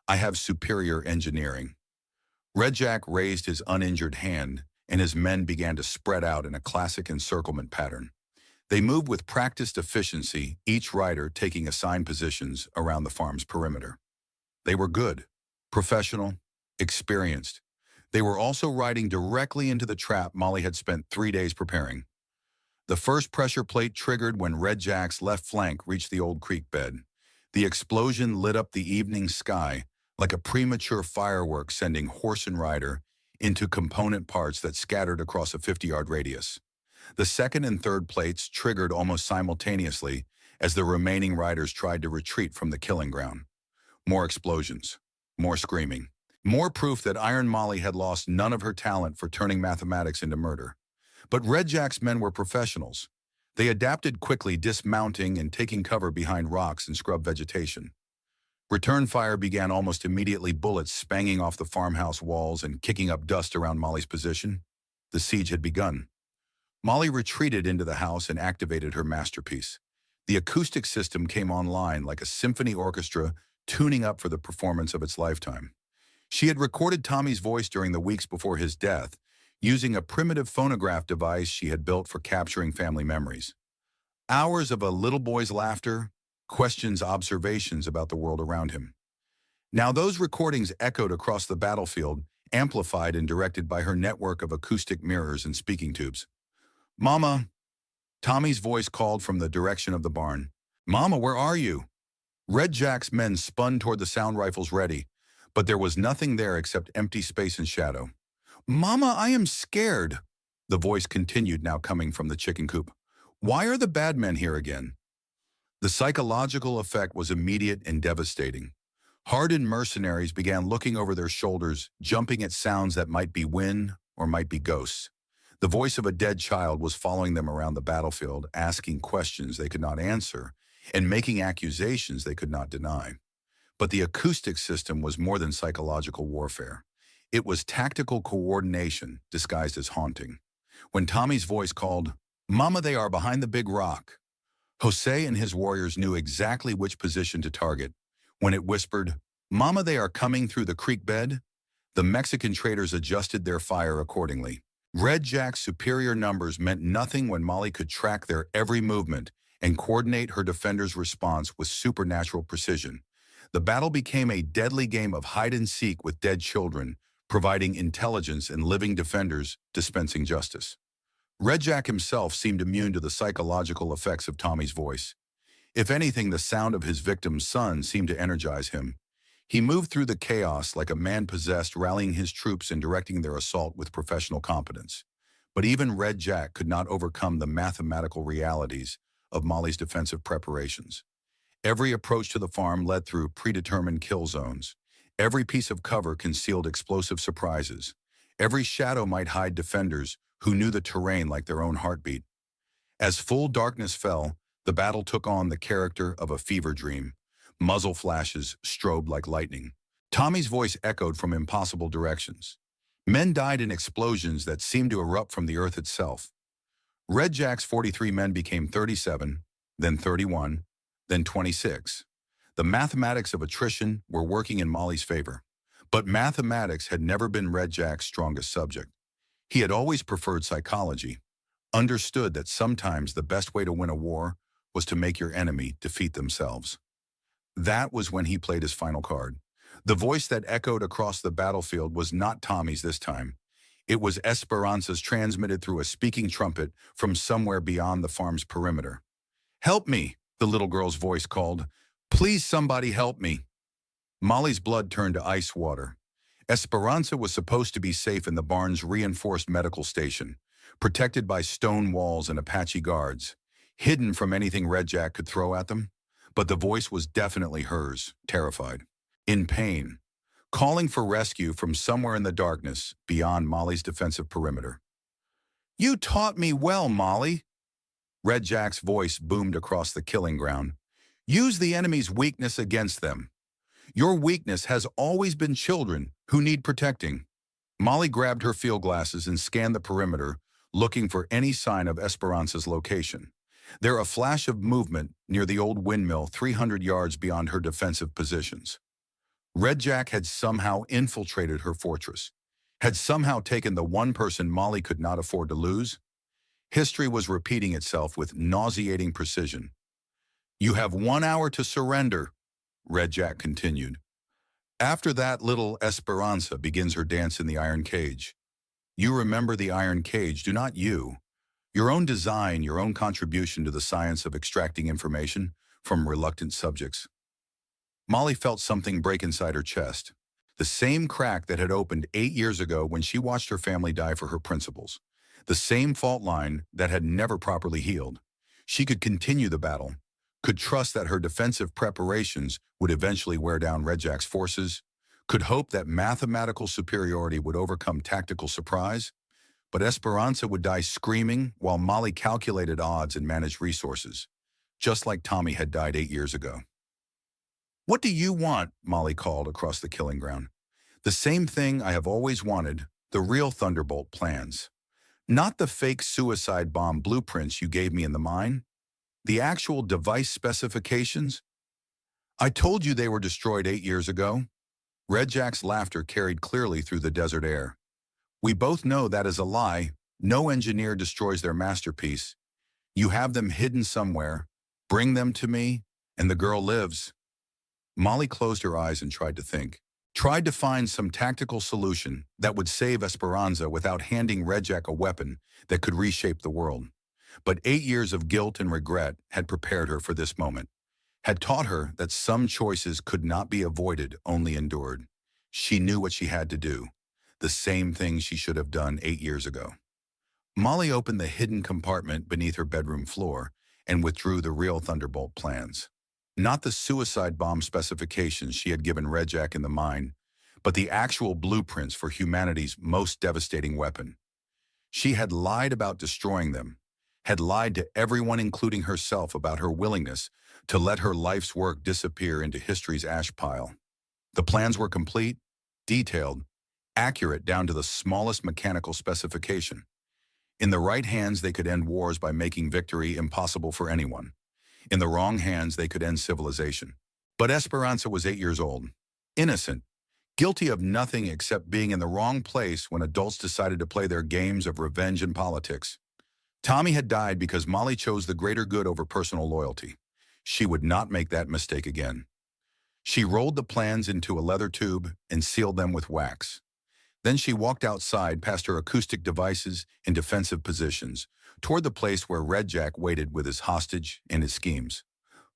I have superior engineering." Red Jack raised his uninjured hand, and his men began to spread out in a classic encirclement pattern. They moved with practiced efficiency, each rider taking assigned positions around the farm's perimeter. They were good, professional, experienced. They were also riding directly into the trap Molly had spent 3 days preparing. The first pressure plate triggered when Red Jack's left flank reached the old creek bed. The explosion lit up the evening sky like a premature firework, sending horse and rider into component parts that scattered across a 50-yard radius. The second and third plates triggered almost simultaneously as the remaining riders tried to retreat from the killing ground. More explosions, more screaming, more proof that Iron Molly had lost none of her talent for turning mathematics into murder. But Red Jack's men were professionals. They adapted quickly, dismounting and taking cover behind rocks and scrub vegetation. Return fire began almost immediately, bullets spanging off the farmhouse walls and kicking up dust around Molly's position. The siege had begun. Molly retreated into the house and activated her masterpiece. The acoustic system came online like a symphony orchestra tuning up for the performance of its lifetime. She had recorded Tommy's voice during the weeks before his death, using a primitive phonograph device she had built for capturing family memories. Hours of a little boy's laughter, questions, observations about the world around him. Now those recordings echoed across the battlefield, amplified and directed by her network of acoustic mirrors and speaking tubes. "Mama," Tommy's voice called from the direction of the barn. "Mama, where are you?" Red Jack's men spun toward the sound rifles ready, but there was nothing there except empty space and shadow. "Mama, I am scared," the voice continued, now coming from the chicken coop. "Why are the bad men here again?" The psychological effect was immediate and devastating. Hardened mercenaries began looking over their shoulders, jumping at sounds that might be wind or might be ghosts. The voice of a dead child was following them around the battlefield, asking questions they could not answer and making accusations they could not deny. But the acoustic system was more than psychological warfare. It was tactical coordination disguised as haunting. When Tommy's voice called, "Mama, they are behind the big rock," Jose and his warriors knew exactly which position to target. When it whispered, "Mama, they are coming through the creek bed," the Mexican traders adjusted their fire accordingly. Red Jack's superior numbers meant nothing when Molly could track their every movement and coordinate her defenders' response with supernatural precision. The battle became a deadly game of hide-and-seek with dead children, providing intelligence and living defenders dispensing justice. Red Jack himself seemed immune to the psychological effects of Tommy's voice. If anything, the sound of his victim's son seemed to energize him. He moved through the chaos like a man possessed, rallying his troops and directing their assault with professional competence. But even Red Jack could not overcome the mathematical realities of Molly's defensive preparations. Every approach to the farm led through predetermined kill zones. Every piece of cover concealed explosive surprises. Every shadow might hide defenders who knew the terrain like their own heartbeat. As full darkness fell, the battle took on the character of a fever dream. Muzzle flashes strobed like lightning. Tommy's voice echoed from impossible directions. Men died in explosions that seemed to erupt from the earth itself. Red Jack's 43 men became 37, then 31, then 26. The mathematics of attrition were working in Molly's favor. But mathematics had never been Red Jack's strongest subject. He had always preferred psychology, understood that sometimes the best way to win a war was to make your enemy defeat themselves. That was when he played his final card. The voice that echoed across the battlefield was not Tommy's this time. It was Esperanza's, transmitted through a speaking trumpet from somewhere beyond the farm's perimeter. "Help me," the little girl's voice called. "Please, somebody help me." Molly's blood turned to ice water. Esperanza was supposed to be safe in the barn's reinforced medical station, protected by stone walls and Apache guards, hidden from anything Red Jack could throw at them. But the voice was definitely hers, terrified, in pain, calling for rescue from somewhere in the darkness beyond Molly's defensive perimeter. "You taught me well, Molly," Red Jack's voice boomed across the killing ground. "Use the enemy's weakness against them. Your weakness has always been children who need protecting." Molly grabbed her field glasses and scanned the perimeter, looking for any sign of Esperanza's location. There a flash of movement near the old windmill 300 yards beyond her defensive positions. Red Jack had somehow infiltrated her fortress, had somehow taken the one person Molly could not afford to lose. History was repeating itself with nauseating precision. "You have 1 hour to surrender," Red Jack continued. "After that, little Esperanza begins her dance in the iron cage. You remember the iron cage, do not you? Your own design, your own contribution to the science of extracting information from reluctant subjects." Molly felt something break inside her chest. The same crack that had opened 8 years ago when she watched her family die for her principles. The same fault line that had never properly healed. She could continue the battle, could trust that her defensive preparations would eventually wear down Red Jack's forces, could hope that mathematical superiority would overcome tactical surprise. But Esperanza would die screaming while Molly calculated odds and managed resources, just like Tommy had died 8 years ago. "What do you want?" Molly called across the killing ground. "The same thing I have always wanted, the real Thunderbolt plans. Not the fake suicide bomb blueprints you gave me in the mine. The actual device specifications. I told you they were destroyed 8 years ago." Red Jack's laughter carried clearly through the desert air. "We both know that is a lie. No engineer destroys their masterpiece. You have them hidden somewhere. Bring them to me, and the girl lives." Molly closed her eyes and tried to think. Tried to find some tactical solution that would save Esperanza without handing Red Jack a weapon that could reshape the world. But 8 years of guilt and regret had prepared her for this moment, had taught her that some choices could not be avoided, only endured. She knew what she had to do, the same thing she should have done 8 years ago. Molly opened the hidden compartment beneath her bedroom floor and withdrew the real Thunderbolt plans. Not the suicide bomb specifications she had given Red Jack in the mine, but the actual blueprints for humanity's most devastating weapon. She had lied about destroying them, had lied to everyone including herself about her willingness to let her life's work disappear into history's ash pile. The plans were complete, detailed, accurate down to the smallest mechanical specification. In the right hands, they could end wars by making victory impossible for anyone. In the wrong hands, they could end civilization. But Esperanza was 8 years old, innocent, guilty of nothing except being in the wrong place when adults decided to play their games of revenge and politics. Tommy had died because Molly chose the greater good over personal loyalty. She would not make that mistake again. She rolled the plans into a leather tube and sealed them with wax. Then she walked outside past her acoustic devices in defensive positions, toward the place where Red Jack waited with his hostage and his schemes.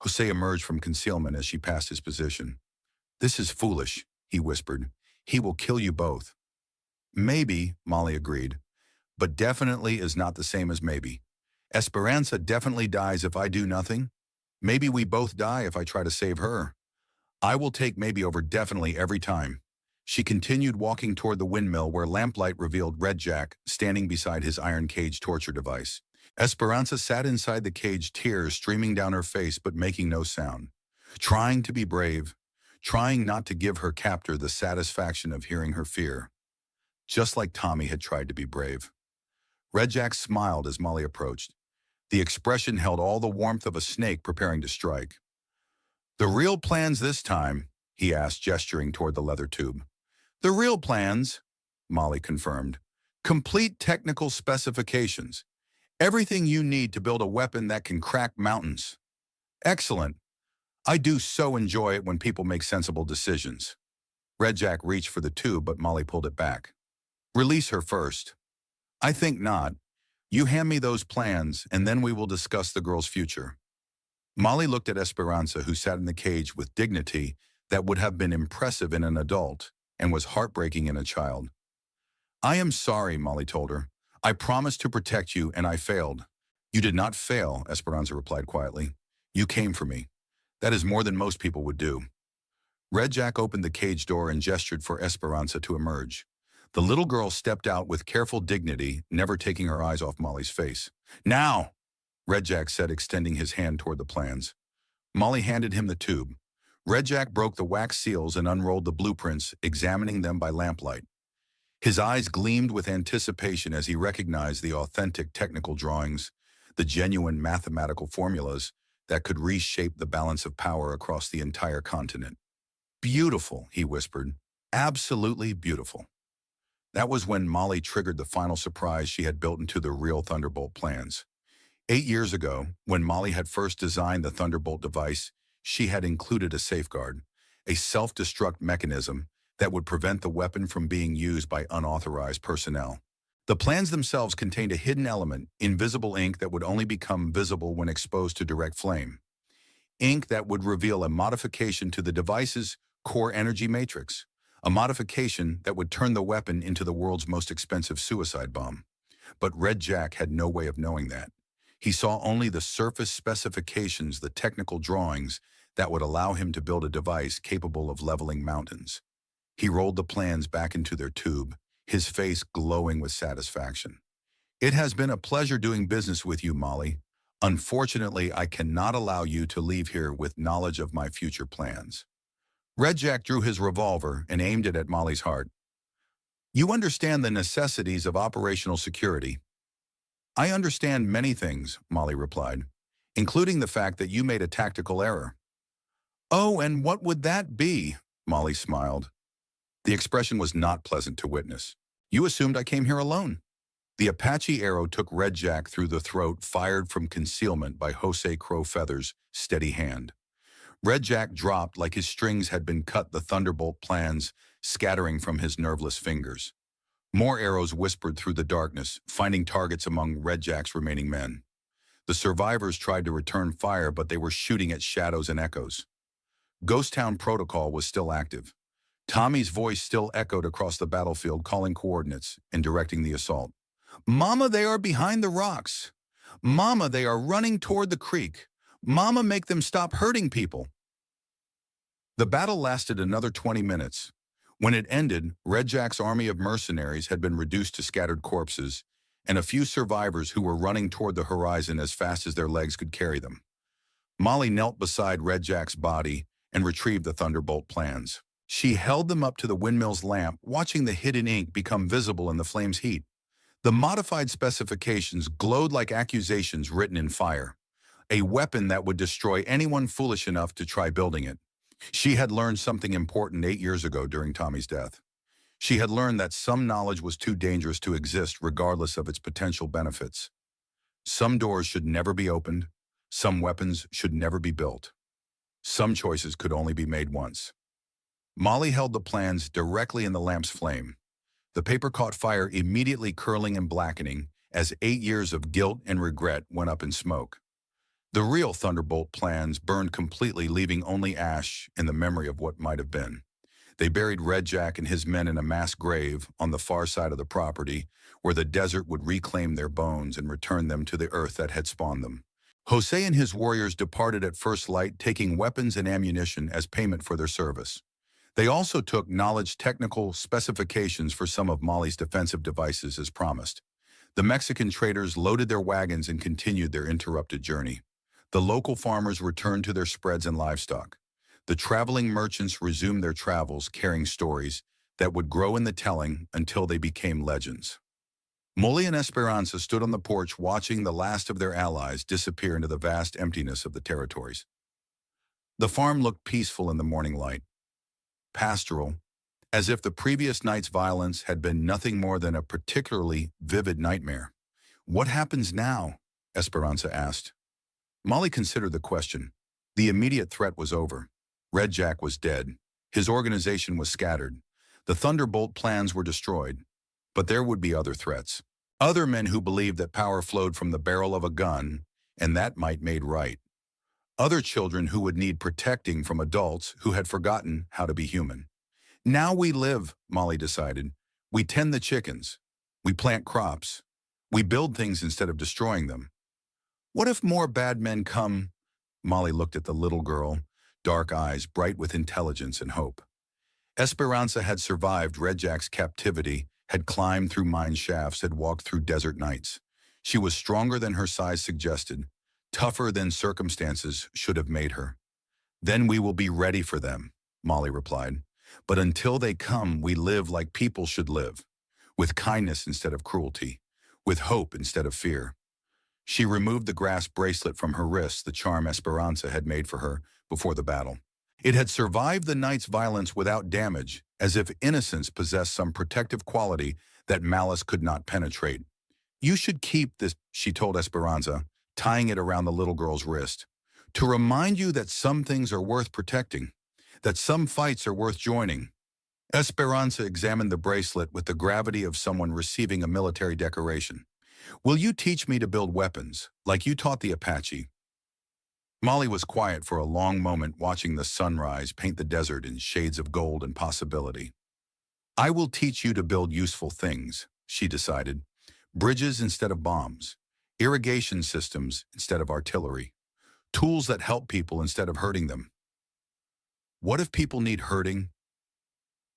Jose emerged from concealment as she passed his position. "This is foolish," he whispered. "He will kill you both." "Maybe," Molly agreed, "but definitely is not the same as maybe. Esperanza definitely dies if I do nothing. Maybe we both die if I try to save her. I will take maybe over definitely every time. She continued walking toward the windmill where lamplight revealed Red Jack standing beside his iron cage torture device. Esperanza sat inside the cage, tears streaming down her face but making no sound. Trying to be brave, trying not to give her captor the satisfaction of hearing her fear. Just like Tommy had tried to be brave. Red Jack smiled as Molly approached. The expression held all the warmth of a snake preparing to strike. "The real plans this time?" he asked, gesturing toward the leather tube. "The real plans," Molly confirmed. "Complete technical specifications. Everything you need to build a weapon that can crack mountains." "Excellent. I do so enjoy it when people make sensible decisions." Red Jack reached for the tube, but Molly pulled it back. "Release her first." "I think not. You hand me those plans, and then we will discuss the girl's future." Molly looked at Esperanza, who sat in the cage with dignity that would have been impressive in an adult and was heartbreaking in a child. "I am sorry," Molly told her. "I promised to protect you, and I failed." "You did not fail," Esperanza replied quietly. "You came for me. That is more than most people would do." Red Jack opened the cage door and gestured for Esperanza to emerge. The little girl stepped out with careful dignity, never taking her eyes off Molly's face. "Now!" Red Jack said, extending his hand toward the plans. Molly handed him the tube. Red Jack broke the wax seals and unrolled the blueprints, examining them by lamplight. His eyes gleamed with anticipation as he recognized the authentic technical drawings, the genuine mathematical formulas that could reshape the balance of power across the entire continent. "Beautiful," he whispered. "Absolutely beautiful." That was when Molly triggered the final surprise she had built into the real Thunderbolt plans. 8 years ago, when Molly had first designed the Thunderbolt device, she had included a safeguard, a self-destruct mechanism that would prevent the weapon from being used by unauthorized personnel. The plans themselves contained a hidden element, invisible ink that would only become visible when exposed to direct flame. Ink that would reveal a modification to the device's core energy matrix, a modification that would turn the weapon into the world's most expensive suicide bomb. But Red Jack had no way of knowing that. He saw only the surface specifications, the technical drawings that would allow him to build a device capable of leveling mountains. He rolled the plans back into their tube, his face glowing with satisfaction. "It has been a pleasure doing business with you, Molly. Unfortunately, I cannot allow you to leave here with knowledge of my future plans." Red Jack drew his revolver and aimed it at Molly's heart. "You understand the necessities of operational security." "I understand many things," Molly replied, "including the fact that you made a tactical error." "Oh, and what would that be?" Molly smiled. The expression was not pleasant to witness. "You assumed I came here alone." The Apache arrow took Red Jack through the throat, fired from concealment by Jose Crow Feather's steady hand. Red Jack dropped like his strings had been cut, the Thunderbolt plans scattering from his nerveless fingers. More arrows whispered through the darkness, finding targets among Red Jack's remaining men. The survivors tried to return fire, but they were shooting at shadows and echoes. Ghost Town Protocol was still active. Tommy's voice still echoed across the battlefield, calling coordinates and directing the assault. "Mama, they are behind the rocks. Mama, they are running toward the creek. Mama, make them stop hurting people." The battle lasted another 20 minutes. When it ended, Red Jack's army of mercenaries had been reduced to scattered corpses, and a few survivors who were running toward the horizon as fast as their legs could carry them. Molly knelt beside Red Jack's body and retrieved the Thunderbolt plans. She held them up to the windmill's lamp, watching the hidden ink become visible in the flame's heat. The modified specifications glowed like accusations written in fire, a weapon that would destroy anyone foolish enough to try building it. She had learned something important 8 years ago during Tommy's death. She had learned that some knowledge was too dangerous to exist regardless of its potential benefits. Some doors should never be opened. Some weapons should never be built. Some choices could only be made once. Molly held the plans directly in the lamp's flame. The paper caught fire, immediately curling and blackening as 8 years of guilt and regret went up in smoke. The real Thunderbolt plans burned completely, leaving only ash and the memory of what might have been. They buried Red Jack and his men in a mass grave on the far side of the property, where the desert would reclaim their bones and return them to the earth that had spawned them. Jose and his warriors departed at first light, taking weapons and ammunition as payment for their service. They also took knowledge technical specifications for some of Mali's defensive devices as promised. The Mexican traders loaded their wagons and continued their interrupted journey. The local farmers returned to their spreads and livestock. The traveling merchants resumed their travels carrying stories that would grow in the telling until they became legends. Molly and Esperanza stood on the porch watching the last of their allies disappear into the vast emptiness of the territories. The farm looked peaceful in the morning light, pastoral, as if the previous night's violence had been nothing more than a particularly vivid nightmare. "What happens now?" Esperanza asked. Molly considered the question. The immediate threat was over. Red Jack was dead. His organization was scattered. The Thunderbolt plans were destroyed. But there would be other threats. Other men who believed that power flowed from the barrel of a gun, and that might made right. Other children who would need protecting from adults who had forgotten how to be human. Now we live, Molly decided. We tend the chickens. We plant crops. We build things instead of destroying them. What if more bad men come? Molly looked at the little girl, dark eyes bright with intelligence and hope. Esperanza had survived Red Jack's captivity, had climbed through mine shafts, had walked through desert nights. She was stronger than her size suggested, tougher than circumstances should have made her. "Then we will be ready for them," Molly replied. "But until they come, we live like people should live, with kindness instead of cruelty, with hope instead of fear." She removed the grass bracelet from her wrist, the charm Esperanza had made for her before the battle. It had survived the night's violence without damage, as if innocence possessed some protective quality that malice could not penetrate. "You should keep this," she told Esperanza, tying it around the little girl's wrist, "to remind you that some things are worth protecting, that some fights are worth joining." Esperanza examined the bracelet with the gravity of someone receiving a military decoration. "Will you teach me to build weapons, like you taught the Apache?" Molly was quiet for a long moment, watching the sunrise paint the desert in shades of gold and possibility. "I will teach you to build useful things," she decided. "Bridges instead of bombs, irrigation systems instead of artillery, tools that help people instead of hurting them." What if people need hurting?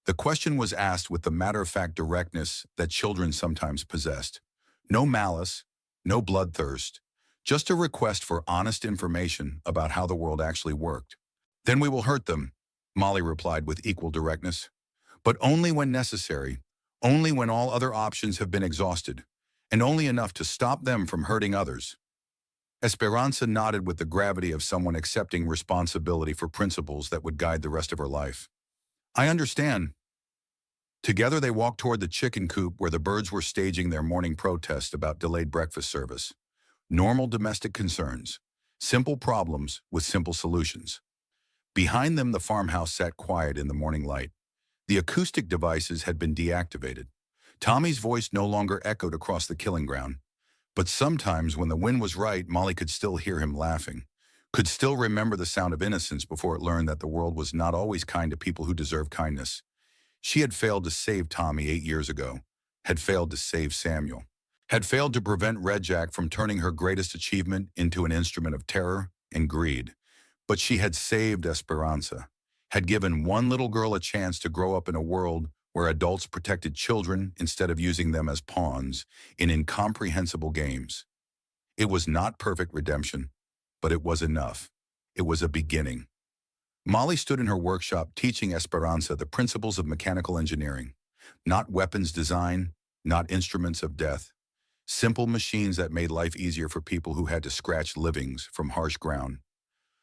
The question was asked with the matter-of-fact directness that children sometimes possessed. No malice, no bloodthirst, just a request for honest information about how the world actually worked. "Then we will hurt them," Molly replied with equal directness. "But only when necessary, only when all other options have been exhausted, and only enough to stop them from hurting others." Esperanza nodded with the gravity of someone accepting responsibility for principles that would guide the rest of her life. "I understand." Together they walked toward the chicken coop where the birds were staging their morning protest about delayed breakfast service. Normal domestic concerns, simple problems with simple solutions. Behind them, the farmhouse sat quiet in the morning light. The acoustic devices had been deactivated. Tommy's voice no longer echoed across the killing ground. But sometimes, when the wind was right, Molly could still hear him laughing, could still remember the sound of innocence before it learned that the world was not always kind to people who deserved kindness. She had failed to save Tommy 8 years ago, had failed to save Samuel, had failed to prevent Red Jack from turning her greatest achievement into an instrument of terror and greed. But she had saved Esperanza, had given one little girl a chance to grow up in a world where adults protected children instead of using them as pawns in incomprehensible games. It was not perfect redemption, but it was enough. It was a beginning. Molly stood in her workshop teaching Esperanza the principles of mechanical engineering, not weapons design, not instruments of death, simple machines that made life easier for people who had to scratch livings from harsh ground.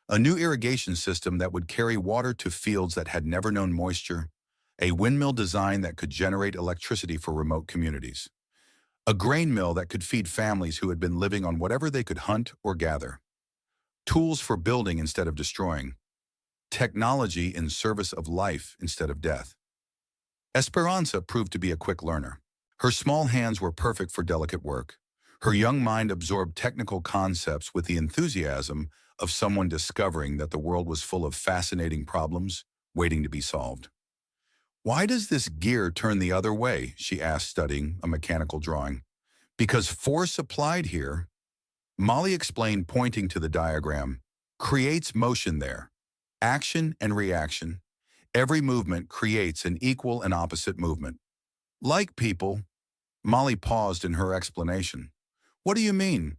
A new irrigation system that would carry water to fields that had never known moisture, a windmill design that could generate electricity for remote communities, a grain mill that could feed families who had been living on whatever they could hunt or gather, tools for building instead of destroying, technology in service of life instead of death. Esperanza proved to be a quick learner. Her small hands were perfect for delicate work. Her young mind absorbed technical concepts with the enthusiasm of someone discovering that the world was full of fascinating problems waiting to be solved. "Why does this gear turn the other way?" she asked, studying a mechanical drawing. "Because force applied here Molly explained, pointing to the diagram. Creates motion there. Action and reaction. Every movement creates an equal and opposite movement. Like people. Molly paused in her explanation. What do you mean?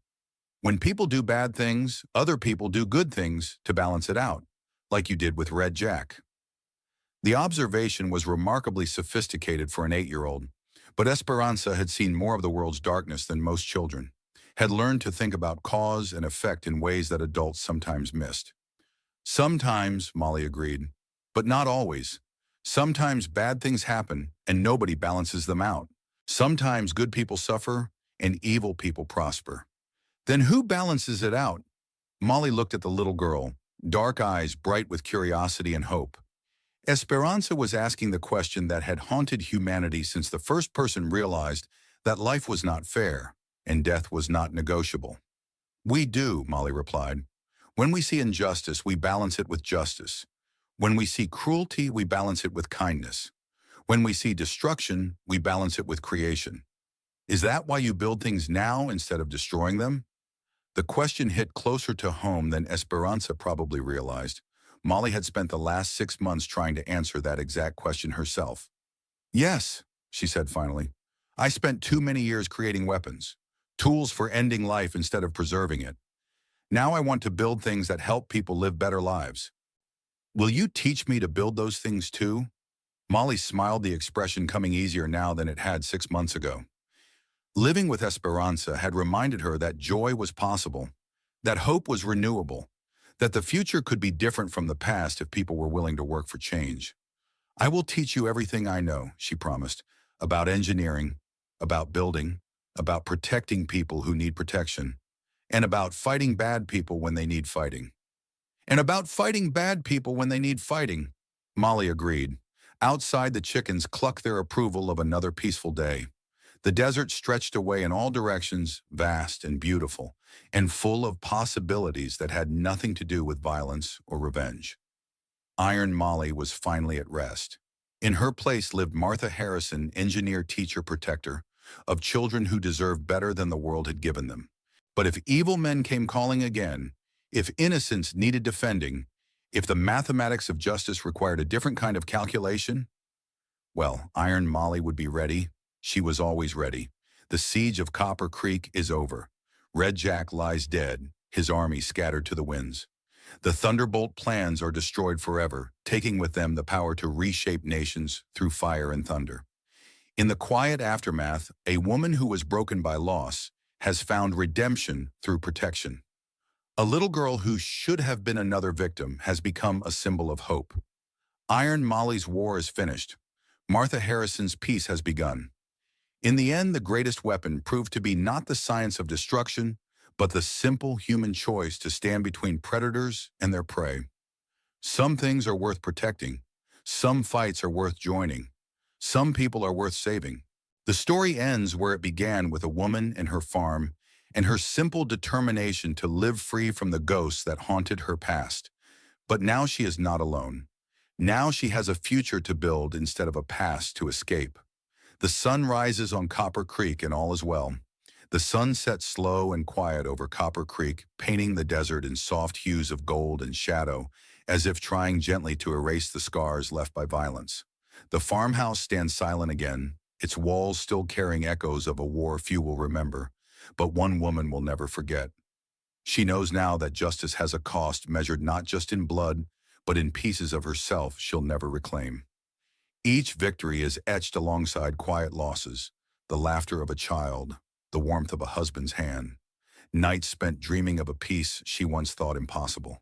When people do bad things, other people do good things to balance it out, like you did with Red Jack. The observation was remarkably sophisticated for an 8-year-old, but Esperanza had seen more of the world's darkness than most children, had learned to think about cause and effect in ways that adults sometimes missed. Sometimes, Molly agreed, but not always. Sometimes bad things happen and nobody balances them out. Sometimes good people suffer and evil people prosper. Then who balances it out? Molly looked at the little girl, dark eyes bright with curiosity and hope. Esperanza was asking the question that had haunted humanity since the first person realized that life was not fair and death was not negotiable. We do, Molly replied. When we see injustice, we balance it with justice. When we see cruelty, we balance it with kindness. When we see destruction, we balance it with creation. Is that why you build things now instead of destroying them? The question hit closer to home than Esperanza probably realized. Molly had spent the last 6 months trying to answer that exact question herself. Yes, she said finally. I spent too many years creating weapons, tools for ending life instead of preserving it. Now I want to build things that help people live better lives. Will you teach me to build those things too? Molly smiled, the expression coming easier now than it had 6 months ago. Living with Esperanza had reminded her that joy was possible, that hope was renewable, that the future could be different from the past if people were willing to work for change. I will teach you everything I know, she promised, about engineering, about building, about protecting people who need protection, and about fighting bad people when they need fighting. And about fighting bad people when they need fighting, Molly agreed. Outside, the chickens clucked their approval of another peaceful day. The desert stretched away in all directions, vast and beautiful, and full of possibilities that had nothing to do with violence or revenge. Iron Molly was finally at rest. In her place lived Martha Harrison, engineer, teacher, protector of children who deserved better than the world had given them. But if evil men came calling again, if innocence needed defending, if the mathematics of justice required a different kind of calculation, well, Iron Molly would be ready. She was always ready. The siege of Copper Creek is over. Red Jack lies dead, his army scattered to the winds. The Thunderbolt plans are destroyed forever, taking with them the power to reshape nations through fire and thunder. In the quiet aftermath, a woman who was broken by loss has found redemption through protection. A little girl who should have been another victim has become a symbol of hope. Iron Molly's war is finished. Martha Harrison's peace has begun. In the end, the greatest weapon proved to be not the science of destruction, but the simple human choice to stand between predators and their prey. Some things are worth protecting. Some fights are worth joining. Some people are worth saving. The story ends where it began, with a woman and her farm and her simple determination to live free from the ghosts that haunted her past. But now she is not alone. Now she has a future to build instead of a past to escape. The sun rises on Copper Creek and all is well. The sun sets slow and quiet over Copper Creek, painting the desert in soft hues of gold and shadow, as if trying gently to erase the scars left by violence. The farmhouse stands silent again, its walls still carrying echoes of a war few will remember, but one woman will never forget. She knows now that justice has a cost measured not just in blood, but in pieces of herself she'll never reclaim. Each victory is etched alongside quiet losses, the laughter of a child, the warmth of a husband's hand, nights spent dreaming of a peace she once thought impossible.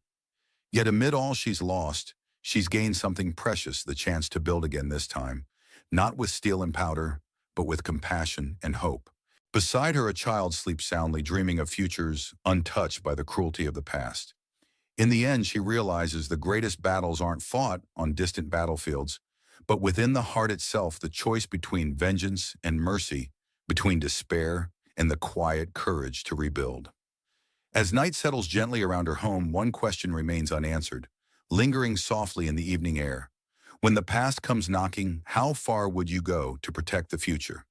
Yet amid all she's lost, she's gained something precious, the chance to build again this time, not with steel and powder, but with compassion and hope. Beside her, a child sleeps soundly, dreaming of futures untouched by the cruelty of the past. In the end, she realizes the greatest battles aren't fought on distant battlefields, but within the heart itself, the choice between vengeance and mercy, between despair and the quiet courage to rebuild. As night settles gently around her home, one question remains unanswered, lingering softly in the evening air. When the past comes knocking, how far would you go to protect the future?